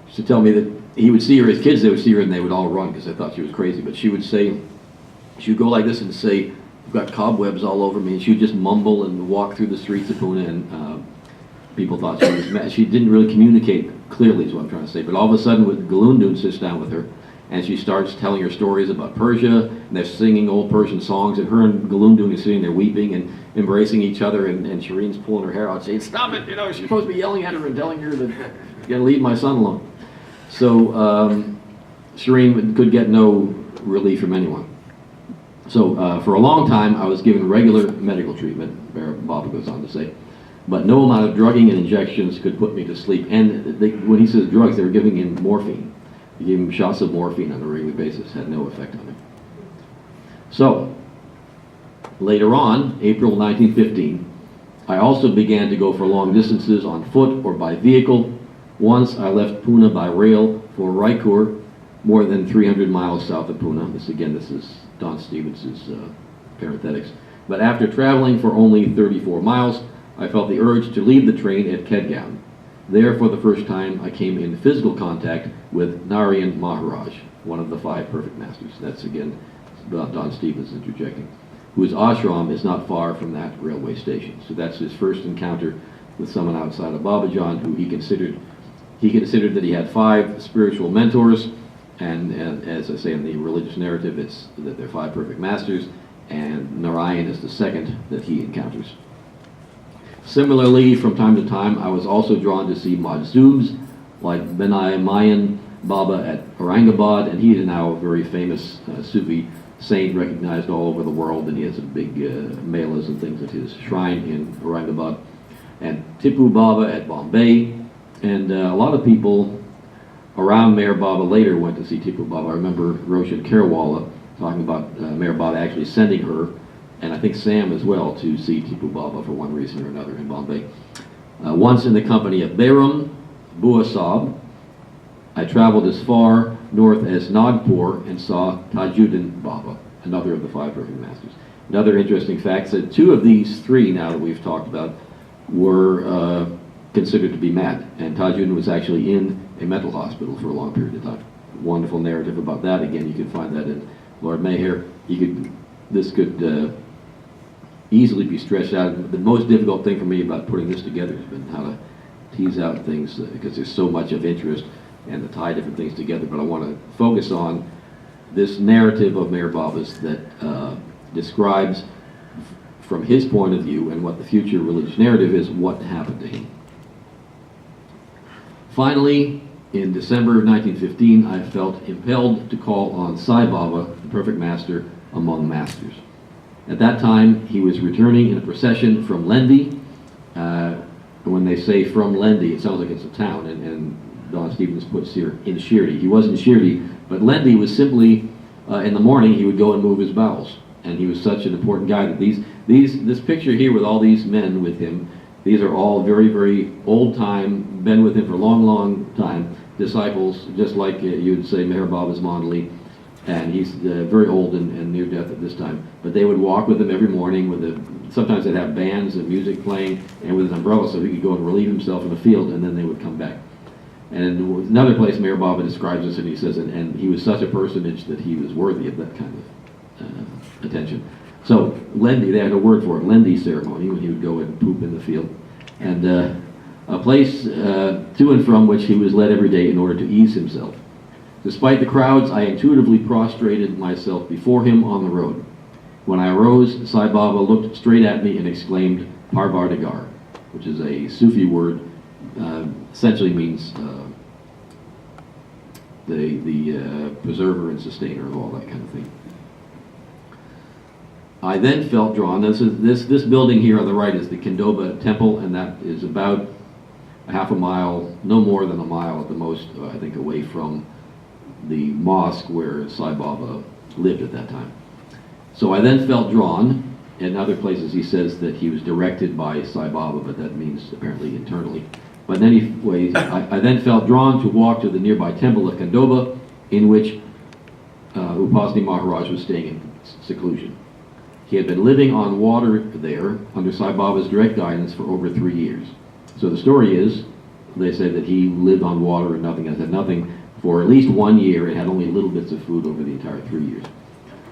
used to tell me that he would see her, his kids, they would see her and they would all run because they thought she was crazy. But she would say, she would go like this and say, I've got cobwebs all over me, and she would just mumble and walk through the streets of Pune. And people thought she was mad. She didn't really communicate clearly, is what I'm trying to say. But all of a sudden, Galundun sits down with her, and she starts telling her stories about Persia, and they're singing old Persian songs, and her and Galundun are sitting there weeping and embracing each other, and Shireen's pulling her hair out, saying, "Stop it! You know, she's supposed to be yelling at her and telling her that you gotta leave my son alone." So Shireen could get no relief from anyone. So for a long time, I was given regular medical treatment, Baba goes on to say, but no amount of drugging and injections could put me to sleep. And when he says drugs, they were giving him morphine. They gave him shots of morphine on a regular basis, had no effect on him. So, later on, April 1915, I also began to go for long distances on foot or by vehicle. Once I left Pune by rail for Raipur, more than 300 miles south of Pune. This is Don Stevens' parenthetics. But after traveling for only 34 miles, I felt the urge to leave the train at Kedgaon. There, for the first time, I came in physical contact with Narayan Maharaj, one of the 5 perfect masters. That's, again, Don Stevens interjecting, whose ashram is not far from that railway station. So that's his first encounter with someone outside of Babajan, who he considered that he had 5 spiritual mentors, and as I say in the religious narrative, it's that they're 5 perfect masters, and Narayan is the second that he encounters. Similarly, from time to time, I was also drawn to see Majzoobs, like Benai Mayan Baba at Aurangabad, and he is now a very famous Sufi saint recognized all over the world, and he has a big melas and things at his shrine in Aurangabad. And Tipu Baba at Bombay, and a lot of people around Meher Baba later went to see Tipu Baba. I remember Roshan Kerwala talking about Meher Baba actually sending her, and I think Sam as well, to see Tipu Baba for one reason or another in Bombay. Once in the company of Behram, Bua Sahib, I traveled as far north as Nagpur and saw Tajuddin Baba, another of the 5 perfect masters. Another interesting fact is that 2 of these 3 now that we've talked about were considered to be mad, and Tajuddin was actually in a mental hospital for a long period of time. Wonderful narrative about that. Again, you can find that in Lord Meher. This could easily be stretched out. The most difficult thing for me about putting this together has been how to tease out things, because there's so much of interest and to tie different things together. But I want to focus on this narrative of Meher Baba's that describes, from his point of view and what the future religious narrative is, what happened to him. Finally, in December 1915, I felt impelled to call on Sai Baba, the perfect master among masters. At that time, he was returning in a procession from Lendi. When they say from Lendi, it sounds like it's a town, and Don Stevens puts here in Shirdi. He was in Shirdi, but Lendi was simply, in the morning, he would go and move his bowels. And he was such an important guy that this picture here with all these men with him, these are all very, very old time, been with him for a long, long time, disciples, just like you would say Meher Baba's Mandali. And he's very old and near death at this time. But they would walk with him every morning. Sometimes they'd have bands and music playing, and with an umbrella so he could go and relieve himself in the field, and then they would come back. And another place Meher Baba describes this, and he says, and he was such a personage that he was worthy of that kind of attention. So Lendi, they had a word for it, Lendi ceremony, when he would go and poop in the field. And a place to and from which he was led every day in order to ease himself. Despite the crowds, I intuitively prostrated myself before him on the road. When I arose, Sai Baba looked straight at me and exclaimed, Parvardigar, which is a Sufi word, essentially means the preserver and sustainer of all that kind of thing. I then felt drawn. This building here on the right is the Kindoba Temple, and that is about a half a mile, no more than a mile at the most, I think, away from the mosque where Sai Baba lived at that time. So I then felt drawn. In other places he says that he was directed by Sai Baba, but that means apparently internally. But in any way, I then felt drawn to walk to the nearby temple of Kandoba, in which Upasani Maharaj was staying in seclusion. He had been living on water there under Sai Baba's direct guidance for over 3 years. So the story is, they say that he lived on water and nothing, had nothing for at least 1 year and had only little bits of food over the entire 3 years.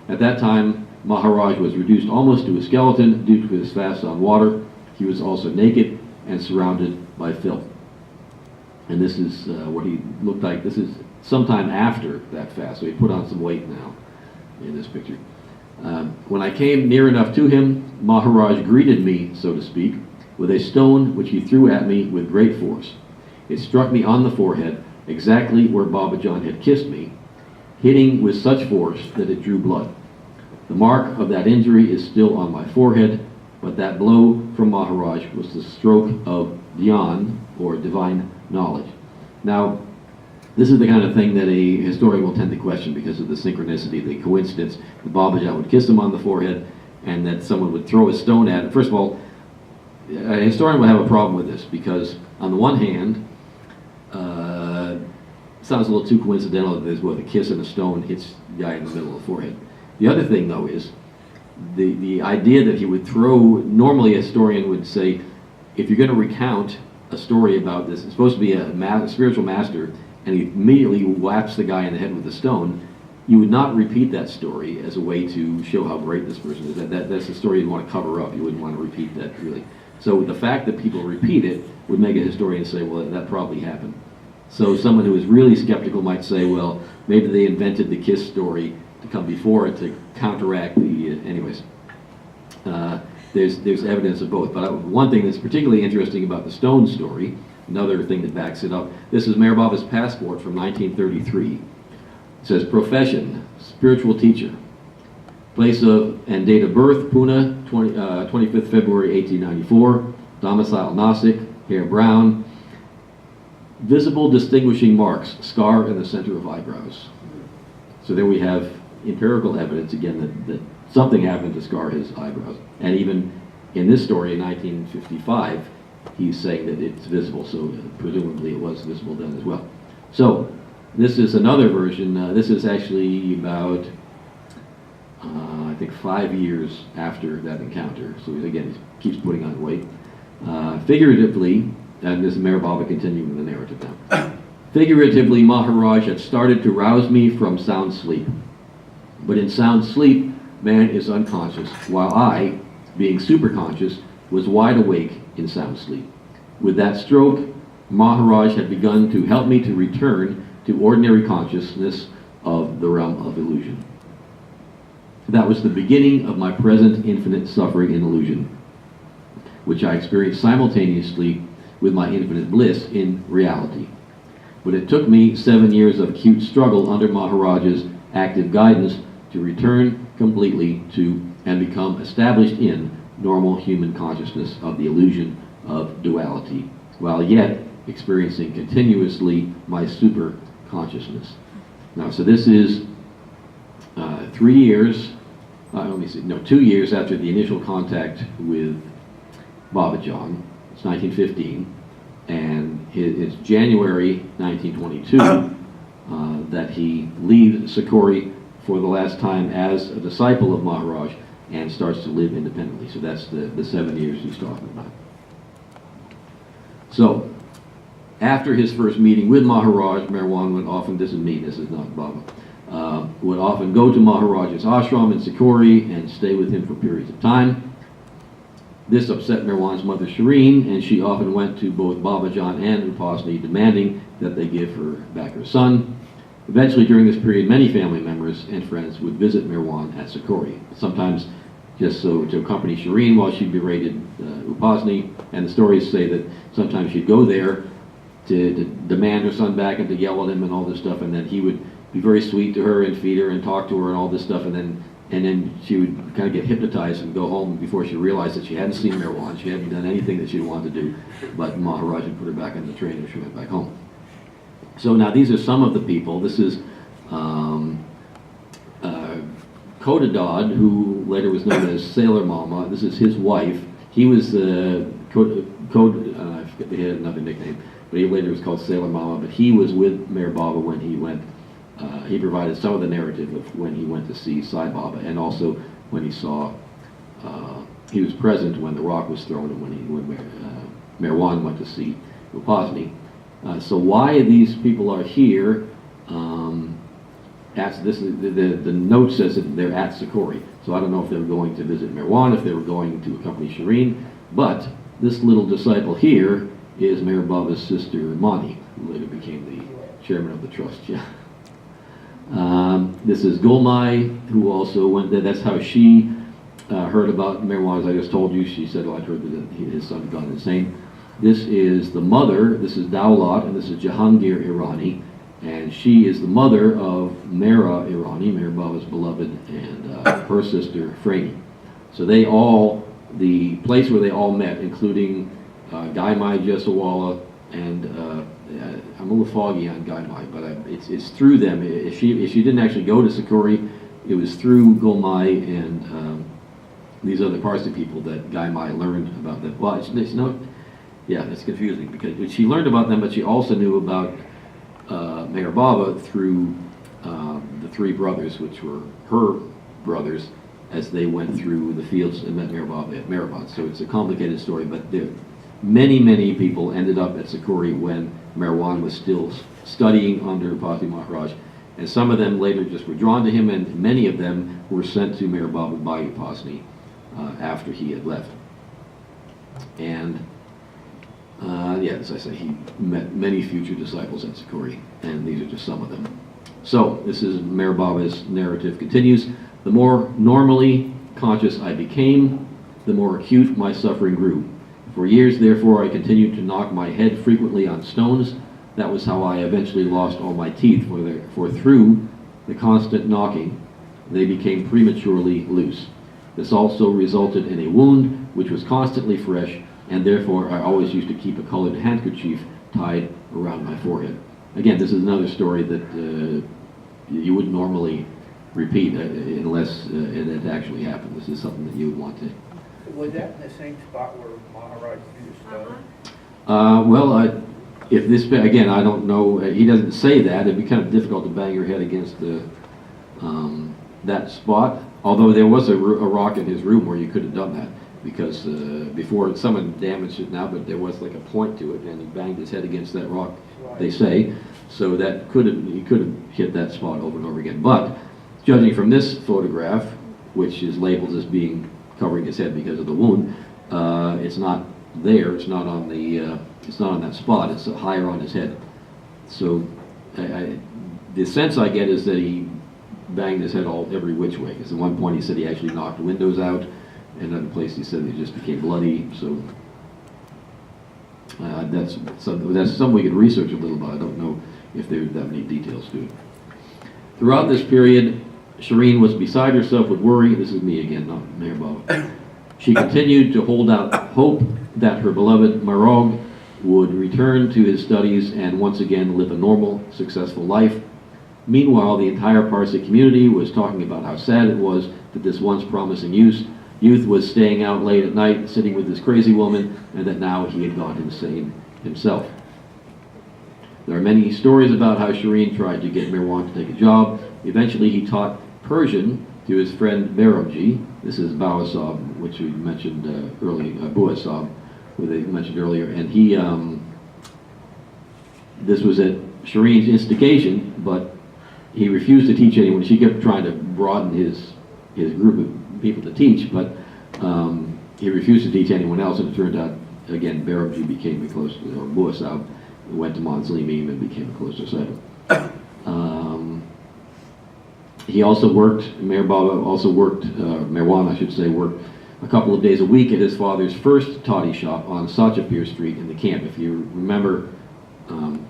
At that time, Maharaj was reduced almost to a skeleton due to his fast on water. He was also naked and surrounded by filth. And this is what he looked like. This is sometime after that fast, so he put on some weight now in this picture. When I came near enough to him, Maharaj greeted me, so to speak, with a stone which he threw at me with great force. It struck me on the forehead, exactly where Babajan had kissed me, hitting with such force that it drew blood. The mark of that injury is still on my forehead, but that blow from Maharaj was the stroke of dhyan, or divine knowledge. Now, this is the kind of thing that a historian will tend to question because of the synchronicity, the coincidence that Babajan would kiss him on the forehead and that someone would throw a stone at him. First of all, a historian will have a problem with this because, on the one hand, it sounds a little too coincidental that there's both a kiss and a stone hits the guy in the middle of the forehead. The other thing, though, is the idea that he would throw, normally a historian would say, if you're going to recount a story about this, it's supposed to be a spiritual master, and he immediately whaps the guy in the head with a stone, you would not repeat that story as a way to show how great this person is. That's a story you'd want to cover up. You wouldn't want to repeat that, really. So the fact that people repeat it would make a historian say, well, that probably happened. So someone who is really skeptical might say, well, maybe they invented the kiss story to come before it to counteract the... anyways, there's evidence of both. But one thing that's particularly interesting about the stone story, another thing that backs it up, this is Meher Baba's passport from 1933. It says, profession, spiritual teacher. Place of and date of birth, Pune, 25th February 1894. Domicile, Nasik, hair brown. Visible distinguishing marks, scar in the center of eyebrows. So there we have empirical evidence, again, that something happened to scar his eyebrows. And even in this story in 1955, he's saying that it's visible, so presumably it was visible then as well. So this is another version. This is actually about, I think, 5 years after that encounter. So again, he keeps putting on weight. Figuratively, and this is Meher Baba continuing the narrative now. Figuratively, Maharaj had started to rouse me from sound sleep. But in sound sleep, man is unconscious, while I, being superconscious, was wide awake in sound sleep. With that stroke, Maharaj had begun to help me to return to ordinary consciousness of the realm of illusion. That was the beginning of my present infinite suffering and illusion, which I experienced simultaneously with my infinite bliss in reality. But it took me 7 years of acute struggle under Maharaj's active guidance to return completely to and become established in normal human consciousness of the illusion of duality, while yet experiencing continuously my super consciousness. Now, so this is 2 years after the initial contact with Babajan. It's 1915, and it's January 1922 that he leaves Sikori for the last time as a disciple of Maharaj and starts to live independently. So that's the 7 years he's talking about. So, after his first meeting with Maharaj, Merwan would often, this is me, this is not Baba, would often go to Maharaj's ashram in Sikori and stay with him for periods of time. This upset Merwan's mother Shireen, and she often went to both Babajan and Upasni demanding that they give her back her son. Eventually, during this period, many family members and friends would visit Merwan at Sikori, sometimes just so to accompany Shireen while she berated Upasni, and the stories say that sometimes she'd go there to demand her son back and to yell at him and all this stuff, and then he would be very sweet to her and feed her and talk to her and all this stuff, and then she would kind of get hypnotized and go home before she realized that she hadn't seen Merwan. She hadn't done anything that she wanted to do, but Maharaj had put her back on the train and she went back home. So now these are some of the people. This is Kodadad, who later was known as Sailor Mama. This is his wife. He was I forget, he had another nickname, but he later was called Sailor Mama, but he was with Meher Baba when he went. He provided some of the narrative of when he went to see Sai Baba, and also when he saw, he was present when the rock was thrown and when Merwan went to see Upasni. So why these people are here, the note says that they're at Sikori. So I don't know if they were going to visit Merwan, if they were going to accompany Shireen, but this little disciple here is Mayor Baba's sister, Mani, who later became the chairman of the trust. Yeah. This is Gulmai, who also went there. That's how she heard about Merwan, as I just told you. She said, oh, I heard that his son had gone insane. This is the mother. This is Daulat, and this is Jahangir Irani. And she is the mother of Mera Irani, Mayor Baba's beloved, and her sister, Frani. So they all, the place where they all met, including Gaimai Jesawala, and I'm a little foggy on Gaimai, but it's through them. If she didn't actually go to Sakuri, it was through Gulmai and these other Parsi people that Gaimai learned about them. Well, it's not, yeah, it's confusing because she learned about them, but she also knew about Mayor Baba through the three brothers, which were her brothers, as they went through the fields and met Mayor Baba at Merwan. So it's a complicated story, but there, many people ended up at Sakuri when Merwan was still studying under Pati Maharaj, and some of them later just were drawn to him, and many of them were sent to Mayor Baba by Upasni after he had left. And yeah, as I say, he met many future disciples at Sakuri, and these are just some of them. So this is Mayor Baba's narrative continues. The more normally conscious I became, the more acute my suffering grew. For years, therefore, I continued to knock my head frequently on stones. That was how I eventually lost all my teeth, for through the constant knocking, they became prematurely loose. This also resulted in a wound which was constantly fresh, and therefore I always used to keep a colored handkerchief tied around my forehead. Again, this is another story that you wouldn't normally repeat unless it had actually happened. This is something that you would want to. Was that in the same spot where Maharaj threw the stone? Well, if this, again, I don't know, he doesn't say that. It'd be kind of difficult to bang your head against the, that spot, although there was a rock in his room where you could have done that, because before someone damaged it now, but there was like a point to it, and he banged his head against that rock, they say, so that he could have hit that spot over and over again. But judging from this photograph, which is labeled as being covering his head because of the wound, it's not there. It's not on the. It's not on that spot. It's higher on his head. So, the sense I get is that he banged his head every which way. Because at one point he said he actually knocked windows out, and another place he said he just became bloody. So that's something we could research a little bit. I don't know if there's that many details to it. Throughout this period, Shireen was beside herself with worry. This is me again, not Mayor Baba. She continued to hold out hope that her beloved Marog would return to his studies and once again live a normal, successful life. Meanwhile, the entire Parsi community was talking about how sad it was that this once promising youth was staying out late at night, sitting with this crazy woman, and that now he had gone insane himself. There are many stories about how Shireen tried to get Merwan to take a job. Eventually, he taught Persian to his friend Baramji. This is Bawasab, which we mentioned earlier, Buasab, who they mentioned earlier, and he, this was at Shireen's instigation, but he refused to teach anyone. She kept trying to broaden his group of people to teach, but he refused to teach anyone else, and it turned out, again, Baramji became a close, or Buasab went to Manzlimim and became a close disciple. He also worked, Mayor Baba also worked, Merwan I should say, worked a couple of days a week at his father's first toddy shop on Sachapir Street in the camp. If you remember,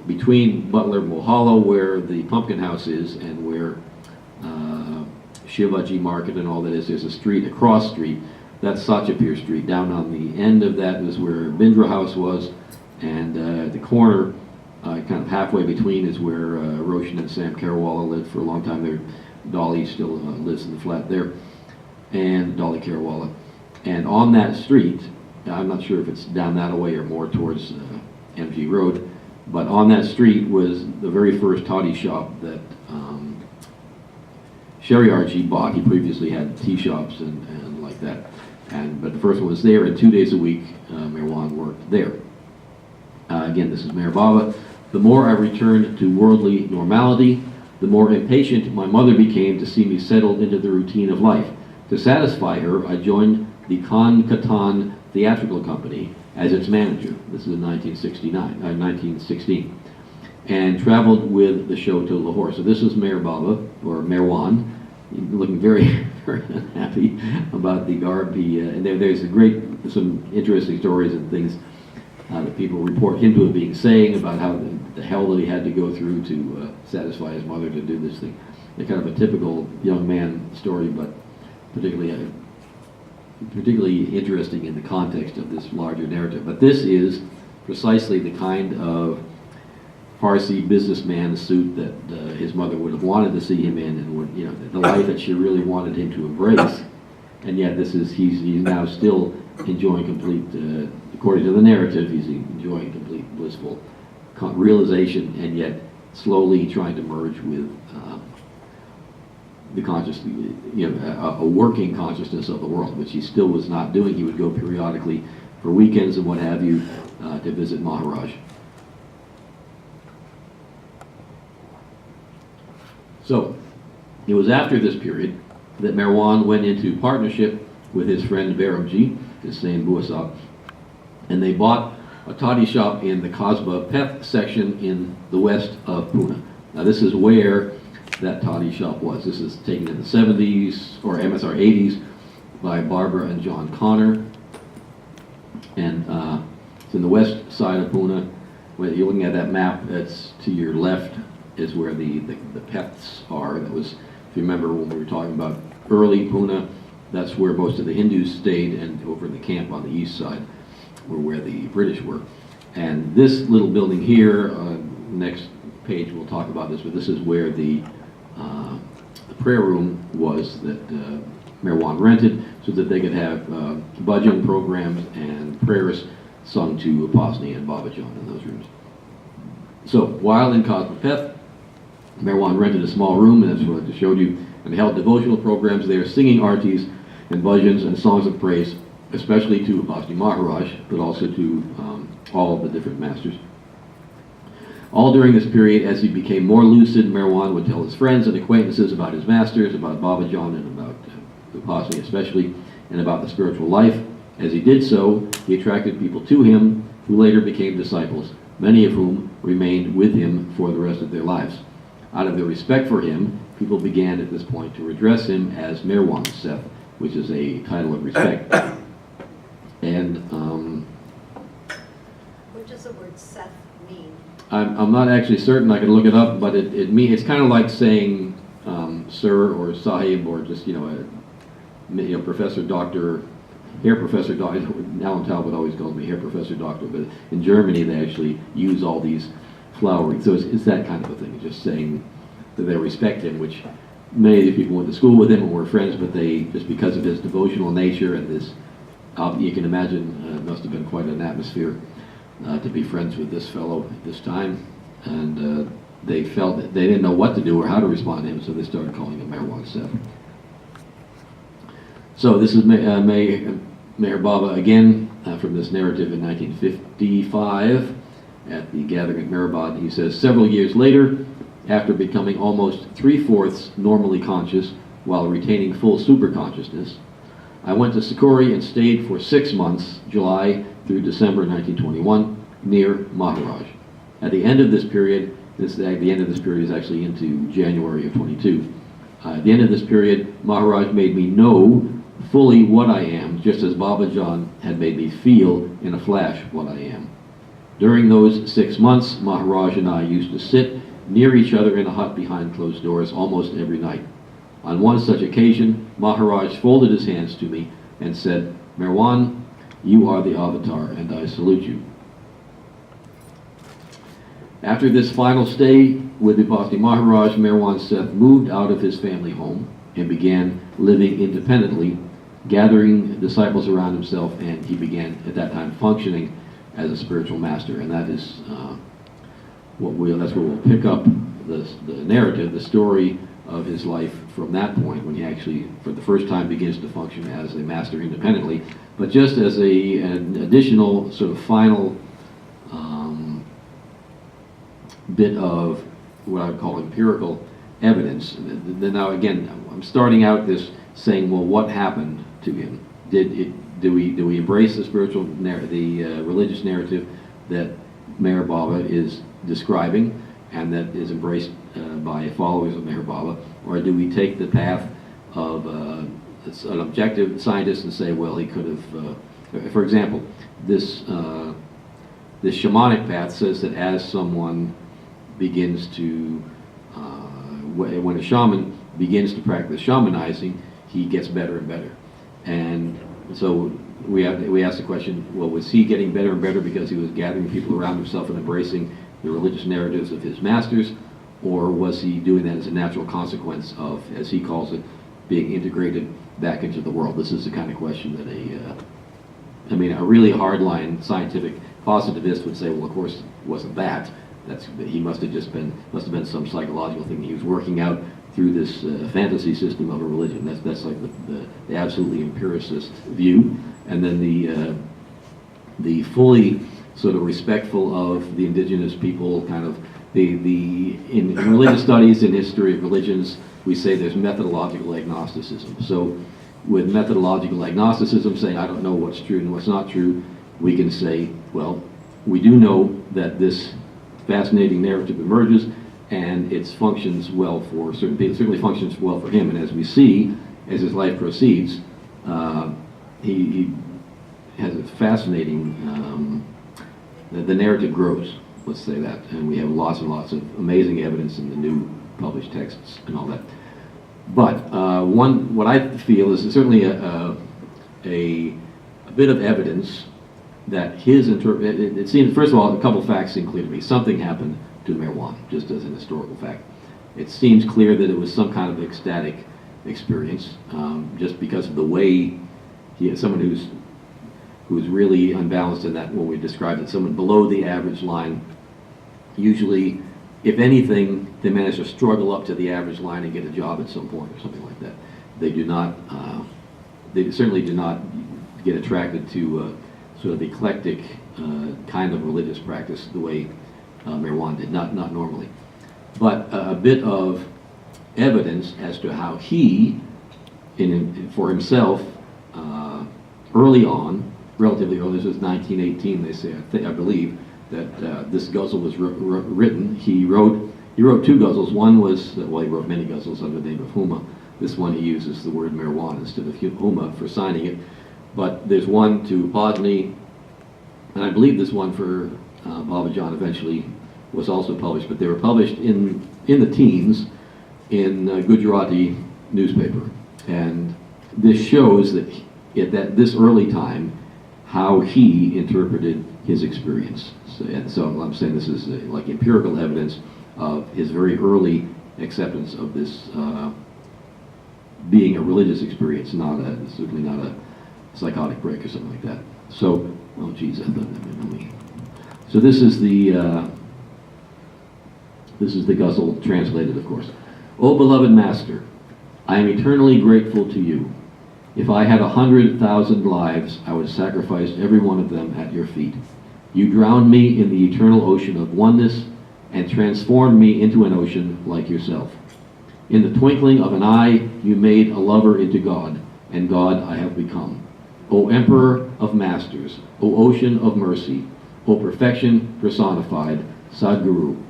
between Butler Mulhollow, where the pumpkin house is, and where Shivaji Market and all that is, there's a street, a cross street, that's Sachapir Street. Down on the end of that is where Bindra House was, and at the corner, kind of halfway between, is where Roshan and Sam Karawala lived for a long time. There, Dolly still lives in the flat there, and Dolly Karawala. And on that street, I'm not sure if it's down that way or more towards MG Road, but on that street was the very first toddy shop that Shariarji bought. He previously had tea shops and like that, but the first one was there, and 2 days a week Merwan worked there. Again, this is Mayor Baba. The more I returned to worldly normality, the more impatient my mother became to see me settled into the routine of life. To satisfy her, I joined the Khan Katan theatrical company as its manager. This is in 1916, and traveled with the show to Lahore. So this is Meher Baba, or Merwan, looking very, very unhappy about the garb. And there's some interesting stories and things that people report him to have been saying about how the hell that he had to go through to satisfy his mother to do this thing. They're kind of a typical young man story, but particularly interesting in the context of this larger narrative. But this is precisely the kind of Parsi businessman suit that his mother would have wanted to see him in, and would, the life that she really wanted him to embrace. And yet he's now still enjoying complete, according to the narrative, he's enjoying complete blissful realization, and yet slowly trying to merge with the consciousness, a working consciousness of the world, which he still was not doing. He would go periodically for weekends and what have you to visit Maharaj. So, it was after this period that Merwan went into partnership with his friend Baramji, his same Buasab, and they bought a toddy shop in the Kasbah Peth section in the west of Pune. Now this is where that toddy shop was. This is taken in the 70s, or 80s, by Barbara and John Connor. And it's in the west side of Pune. When you're looking at that map, that's to your left is where the Peths are. That was, if you remember when we were talking about early Pune, that's where most of the Hindus stayed, and over in the camp on the east side were where the British were. And this little building here, next page we'll talk about this, but this is where the prayer room was that Merwan rented so that they could have bhajan programs and prayers sung to Upasani and Babajan in those rooms. So while in Cosmopeth, Merwan rented a small room, and that's what I just showed you, and held devotional programs there, singing artis and bhajans and songs of praise, especially to Upasani Maharaj, but also to all of the different masters. All during this period, as he became more lucid, Merwan would tell his friends and acquaintances about his masters, about Babajan and about Upasani especially, and about the spiritual life. As he did so, he attracted people to him who later became disciples, many of whom remained with him for the rest of their lives. Out of their respect for him, people began at this point to address him as Merwan Seth, which is a title of respect. And what does the word Seth mean? I'm not actually certain. I can look it up, but it's kind of like saying sir or sahib, or just professor, doctor, hair professor, doctor. Alan Talbot always calls me hair professor, doctor, but in Germany they actually use all these flowery. So it's that kind of a thing, just saying that they respect him, which many of the people went to school with him and were friends, but they, just because of his devotional nature and this, you can imagine, it must have been quite an atmosphere to be friends with this fellow at this time, and they felt that they didn't know what to do or how to respond to him, so they started calling him Merwan Seth. So this is Meher Baba again from this narrative in 1955 at the gathering at Mehrabad. He says, several years later, after becoming almost 3/4 normally conscious while retaining full superconsciousness, I went to Sikori and stayed for 6 months, July through December 1921, near Maharaj. At the end of this period, the end of this period is actually into January of 22. At the end of this period, Maharaj made me know fully what I am, just as Babajan had made me feel in a flash what I am. During those 6 months, Maharaj and I used to sit near each other in a hut behind closed doors almost every night. On one such occasion, Maharaj folded his hands to me and said, Merwan, you are the avatar, and I salute you. After this final stay with Upasani Maharaj, Merwan Seth moved out of his family home and began living independently, gathering disciples around himself, and he began at that time functioning as a spiritual master. And that is that's where we'll pick up the narrative, the story of his life from that point, when he actually, for the first time, begins to function as a master independently. But just as an additional sort of final bit of what I would call empirical evidence. Now again, I'm starting out this saying, well, what happened to him? do we embrace the religious narrative that Meher Baba is describing and that is embraced by followers of Meher Baba, or do we take the path of an objective scientist and say, well, he could have, for example, this shamanic path says that as someone begins to, when a shaman begins to practice shamanizing, he gets better and better. And so we ask the question, well, was he getting better and better because he was gathering people around himself and embracing the religious narratives of his masters, or was he doing that as a natural consequence of, as he calls it, being integrated back into the world? This is the kind of question that a really hardline scientific positivist would say, well, of course it wasn't that. He must have been some psychological thing he was working out through this fantasy system of a religion. That's like the absolutely empiricist view. And then the fully sort of respectful of the indigenous people kind of, in religious studies, in history of religions, we say there's methodological agnosticism. So with methodological agnosticism, saying I don't know what's true and what's not true, we can say, well, we do know that this fascinating narrative emerges and it functions well for certain people. It certainly functions well for him, and as we see, as his life proceeds, he has a fascinating, the narrative grows, let's say that, and we have lots and lots of amazing evidence in the new published texts and all that. But what I feel is certainly a bit of evidence that it seems, first of all, a couple facts seem clear to me. Something happened to Merwan, just as an historical fact. It seems clear that it was some kind of ecstatic experience, just because of the way someone who's really unbalanced in that, what we described it, someone below the average line, usually, if anything, they manage to struggle up to the average line and get a job at some point or something like that. They do not, they certainly do not get attracted to sort of eclectic kind of religious practice the way Merwan did, not normally. But a bit of evidence as to how he, for himself, early on, relatively early, this was 1918, they say, I believe, that this ghazal was written. He wrote two ghazals. One was, well, he wrote many ghazals under the name of Huma. This one he uses the word Merwan instead of Huma for signing it. But there's one to Bodney, and I believe this one for Baba John eventually was also published, but they were published in the teens in Gujarati newspaper. And this shows that at this early time, how he interpreted his experience. So I'm saying this is like empirical evidence of his very early acceptance of this being a religious experience, certainly not a psychotic break or something like that. So, oh geez, I thought that meant me. So this is the ghazal translated, of course. O beloved Master, I am eternally grateful to you. If I had 100,000 lives, I would sacrifice every one of them at your feet. You drowned me in the eternal ocean of oneness and transformed me into an ocean like yourself. In the twinkling of an eye, you made a lover into God, and God I have become. O Emperor of Masters, O Ocean of Mercy, O Perfection personified, Sadguru.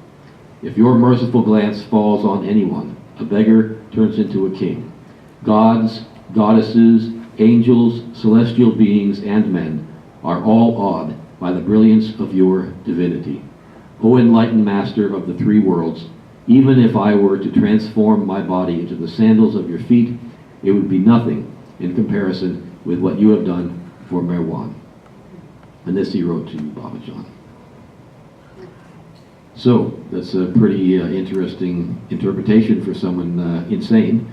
If your merciful glance falls on anyone, a beggar turns into a king. Gods, goddesses, angels, celestial beings, and men are all awed by the brilliance of your divinity. O enlightened Master of the three worlds, even if I were to transform my body into the sandals of your feet, it would be nothing in comparison with what you have done for Merwan. And this he wrote to Baba John. So that's a pretty interesting interpretation for someone insane,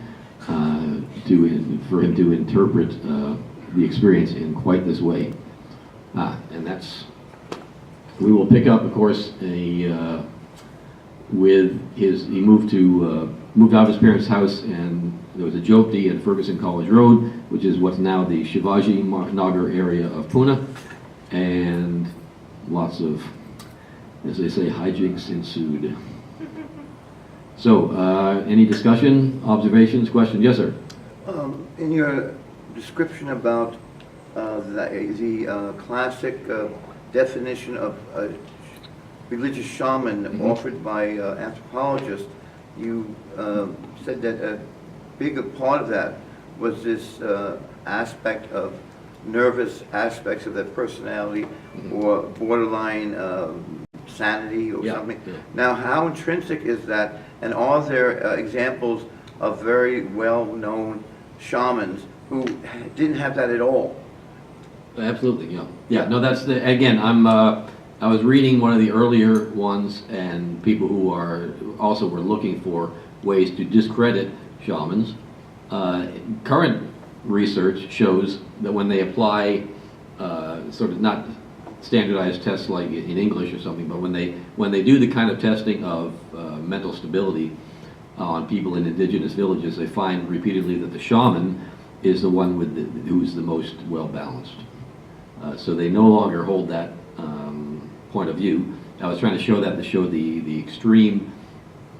for him to interpret the experience in quite this way. And we will pick up, of course, with he moved out of his parents' house, and there was a Jyoti at Ferguson College Road, which is what's now the Shivaji Nagar area of Pune, and lots of, as they say, hijinks ensued. So, any discussion, observations, questions? Yes, sir. In your description about the classic definition of a religious shaman offered by anthropologists, you said that a bigger part of that was this aspect of nervous aspects of their personality or borderline sanity or something. Yeah. Now, how intrinsic is that, and are there examples of very well-known shamans who didn't have that at all? Absolutely, yeah. Yeah, no, that's the, again, I was reading one of the earlier ones, and people who are also were looking for ways to discredit shamans. Current research shows that when they apply sort of not standardized tests like in English or something, but when they do the kind of testing of mental stability on people in indigenous villages, they find repeatedly that the shaman is the one who's the most well balanced. So they no longer hold that point of view. I was trying to show that to show the extreme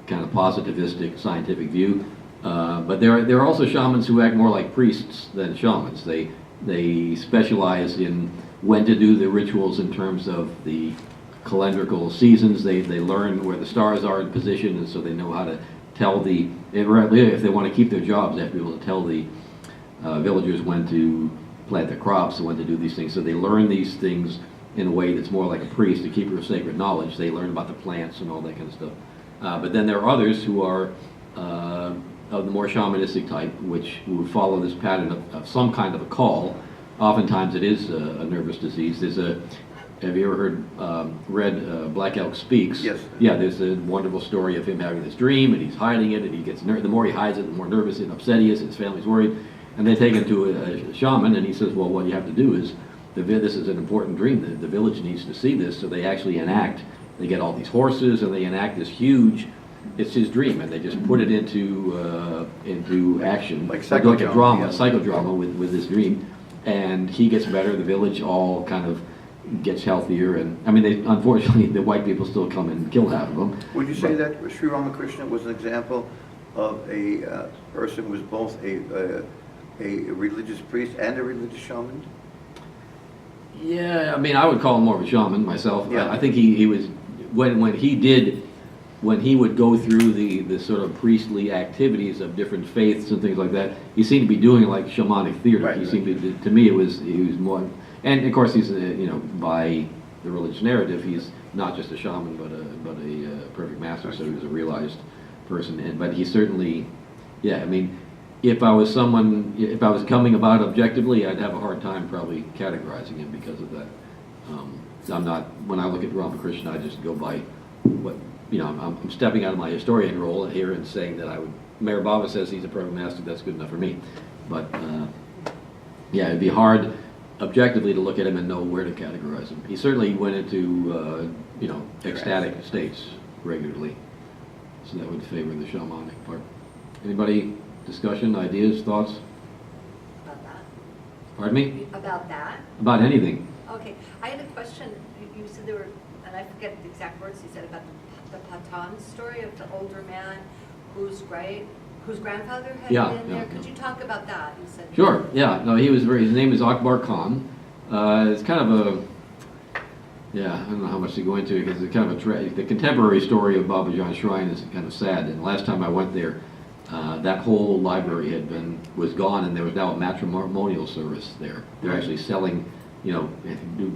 kind of positivistic scientific view. But there are also shamans who act more like priests than shamans. They specialize in when to do the rituals in terms of the calendrical seasons. They learn where the stars are in position, and so they know how to tell if they want to keep their jobs, they have to be able to tell the villagers when to plant their crops and when to do these things. So they learn these things in a way that's more like a priest, a keeper of sacred knowledge. They learn about the plants and all that kind of stuff. But then there are others who are of the more shamanistic type, which would follow this pattern of some kind of a call. Oftentimes it is a nervous disease. Have you ever read Black Elk Speaks? Yes. Yeah, there's a wonderful story of him having this dream, and he's hiding it, and he gets the more he hides it, the more nervous and upset he is, his family's worried. And they take him to a shaman, and he says, well, what you have to do is, this is an important dream, the village needs to see this, so they actually enact, they get all these horses, and they enact this huge, it's his dream, and they just put it into action. Like a drama, yeah. psychodrama with this dream. And he gets better, the village all kind of gets healthier, and I mean, unfortunately, the white people still come and kill half of them. Would you say that Sri Ramakrishna was an example of a person who was both a religious priest and a religious shaman? Yeah, I mean, I would call him more of a shaman myself. Yeah. I think he was, when he would go through the sort of priestly activities of different faiths and things like that, he seemed to be doing like shamanic theater. Right, he seemed to me, he was more, and of course he's, by the religious narrative, he's not just a shaman, but a perfect master, so he was a realized person. But he certainly, yeah, I mean, if I was coming about objectively, I'd have a hard time probably categorizing him because of that. I'm not, when I look at Ramakrishna, I just go by what, I'm stepping out of my historian role here and saying that Mayor Baba says he's a perfect master, that's good enough for me. But, yeah, it'd be hard objectively to look at him and know where to categorize him. He certainly went into, ecstatic states regularly. So that would favor the shamanic part. Anybody, discussion, ideas, thoughts? About that? Pardon me? About that? About anything. Okay, I had a question. You said there were, and I forget the exact words you said about the Patan story of the older man whose grandfather had been there. Could you talk about that? You said. Sure. Yeah. No, his name is Akbar Khan. It's kind of I don't know how much to go into because it's kind of the contemporary story of Babajan Shrine is kind of sad. And last time I went there, that whole library was gone, and there was now a matrimonial service there. They're actually selling,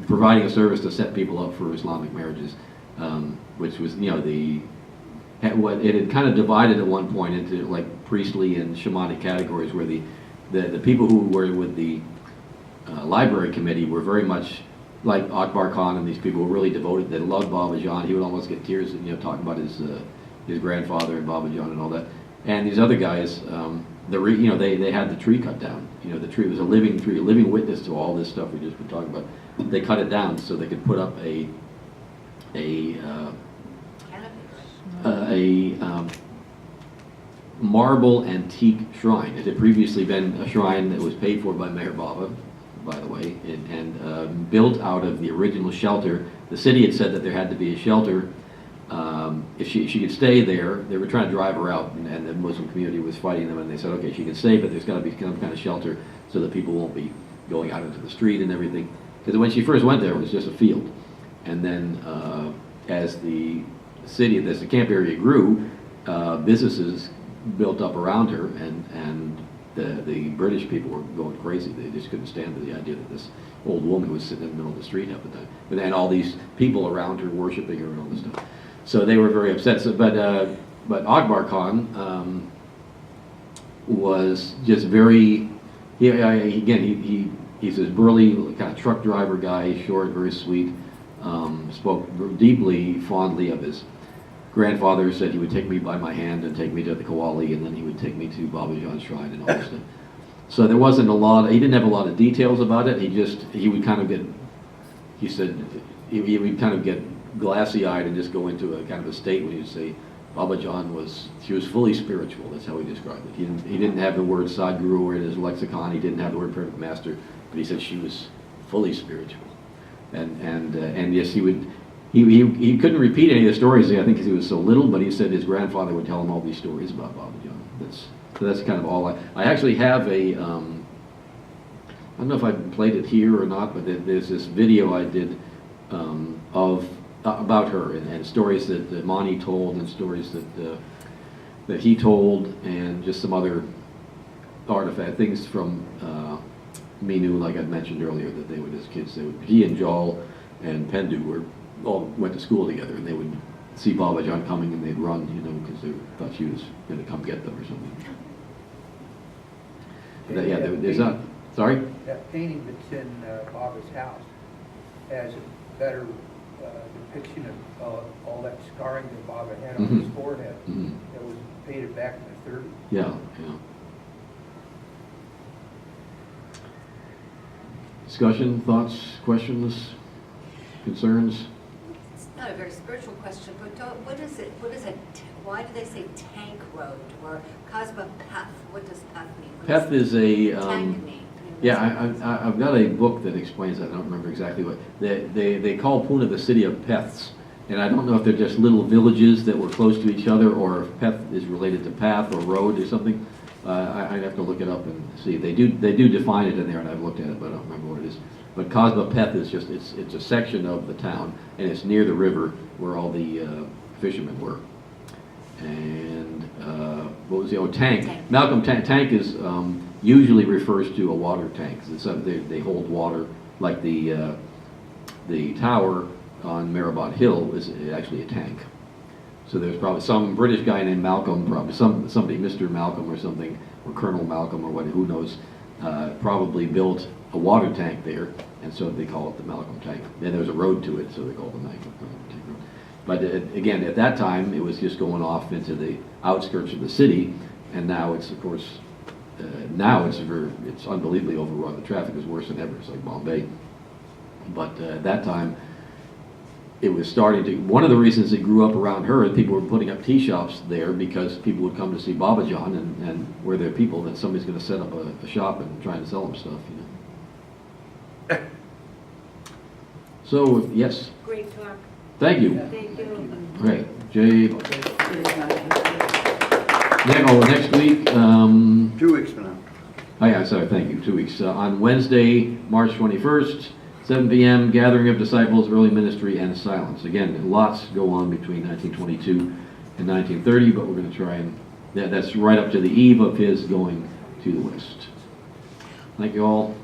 providing a service to set people up for Islamic marriages, which was, it had kind of divided at one point into like priestly and shamanic categories, where the people who were with the library committee were very much like Akbar Khan, and these people were really devoted. They loved Babajan. He would almost get tears, talking about his grandfather and Babajan and all that. And these other guys, they had the tree cut down. The tree was a living tree, a living witness to all this stuff we just been talking about. They cut it down so they could put up a marble antique shrine. It had previously been a shrine that was paid for by Meher Baba, by the way, and built out of the original shelter. The city had said that there had to be a shelter. If she could stay there, they were trying to drive her out, and the Muslim community was fighting them, and they said, okay, she can stay, but there's got to be some kind of shelter so that people won't be going out into the street and everything. Because when she first went there, it was just a field. And then as the camp area grew, businesses built up around her, and the British people were going crazy. They just couldn't stand the idea that this old woman was sitting in the middle of the street half the time. But then all these people around her worshiping her and all this stuff. So they were very upset. So, but Akbar Khan was just very, he's this burly kind of truck driver guy, short, very sweet, spoke deeply fondly of his grandfather, said he would take me by my hand and take me to the Qawwali, and then he would take me to Babajan's shrine and all this stuff. So there wasn't a lot, he didn't have a lot of details about it. He would kind of get, he said, he would kind of get glassy-eyed and just go into a kind of a state when he would say, Babajan she was fully spiritual. That's how he described it. He didn't have the word Sadguru in his lexicon. He didn't have the word perfect master, but he said she was fully spiritual. And yes, he couldn't repeat any of the stories, I think, because he was so little, but he said his grandfather would tell him all these stories about Babajan. So that's kind of all. I actually have I don't know if I played it here or not, but there's this video I did about her and stories that Mani told and stories that he told, and just some other artifact things from Minu, like I mentioned earlier, that they would, as kids, he and Jal and Pendu all went to school together, and they would see Babajan coming and they'd run, because they thought she was going to come get them or something. There's not. Sorry? That painting that's in Baba's house has a better depiction of all that scarring that Baba had on his forehead. That was painted back in the 30s. Yeah. Discussion, thoughts, questions, concerns? It's not a very spiritual question, but why do they say tank road or Kasbah path? What does path mean? Path is a... tank mean? Yeah, I've got a book that explains that. I don't remember exactly what. They call Pune the city of Peths, and I don't know if they're just little villages that were close to each other, or if Peth is related to path or road or something. I'd have to look it up and see. They do define it in there, and I've looked at it, but I don't remember what it is. But Kasbah Peth is just it's a section of the town, and it's near the river where all the fishermen were. And what was the tank? Malcolm, tank is usually refers to a water tank. They hold water, like the tower on Merwan Hill is actually a tank. So there's probably some British guy named Malcolm, probably somebody, Mr. Malcolm or something, or Colonel Malcolm or what, who knows, probably built a water tank there, and so they call it the Malcolm tank. And there's a road to it, so they call it the Malcolm tank road. But again, at that time, it was just going off into the outskirts of the city, and now it's, of course, it's unbelievably overrun. The traffic is worse than ever. It's like Bombay. But at that time, it was starting to, one of the reasons it grew up around her, and people were putting up tea shops there because people would come to see Babajan, and where there are people, that somebody's going to set up a shop and try and sell them stuff, So, yes. Great talk. Thank you. Thank you. Great. Jay. Next week. 2 weeks from now. Oh yeah, sorry, thank you. 2 weeks. On Wednesday, March 21st, 7 p.m., gathering of disciples, early ministry, and silence. Again, lots go on between 1922 and 1930, but we're going to try and, that's right up to the eve of his going to the West. Thank you all.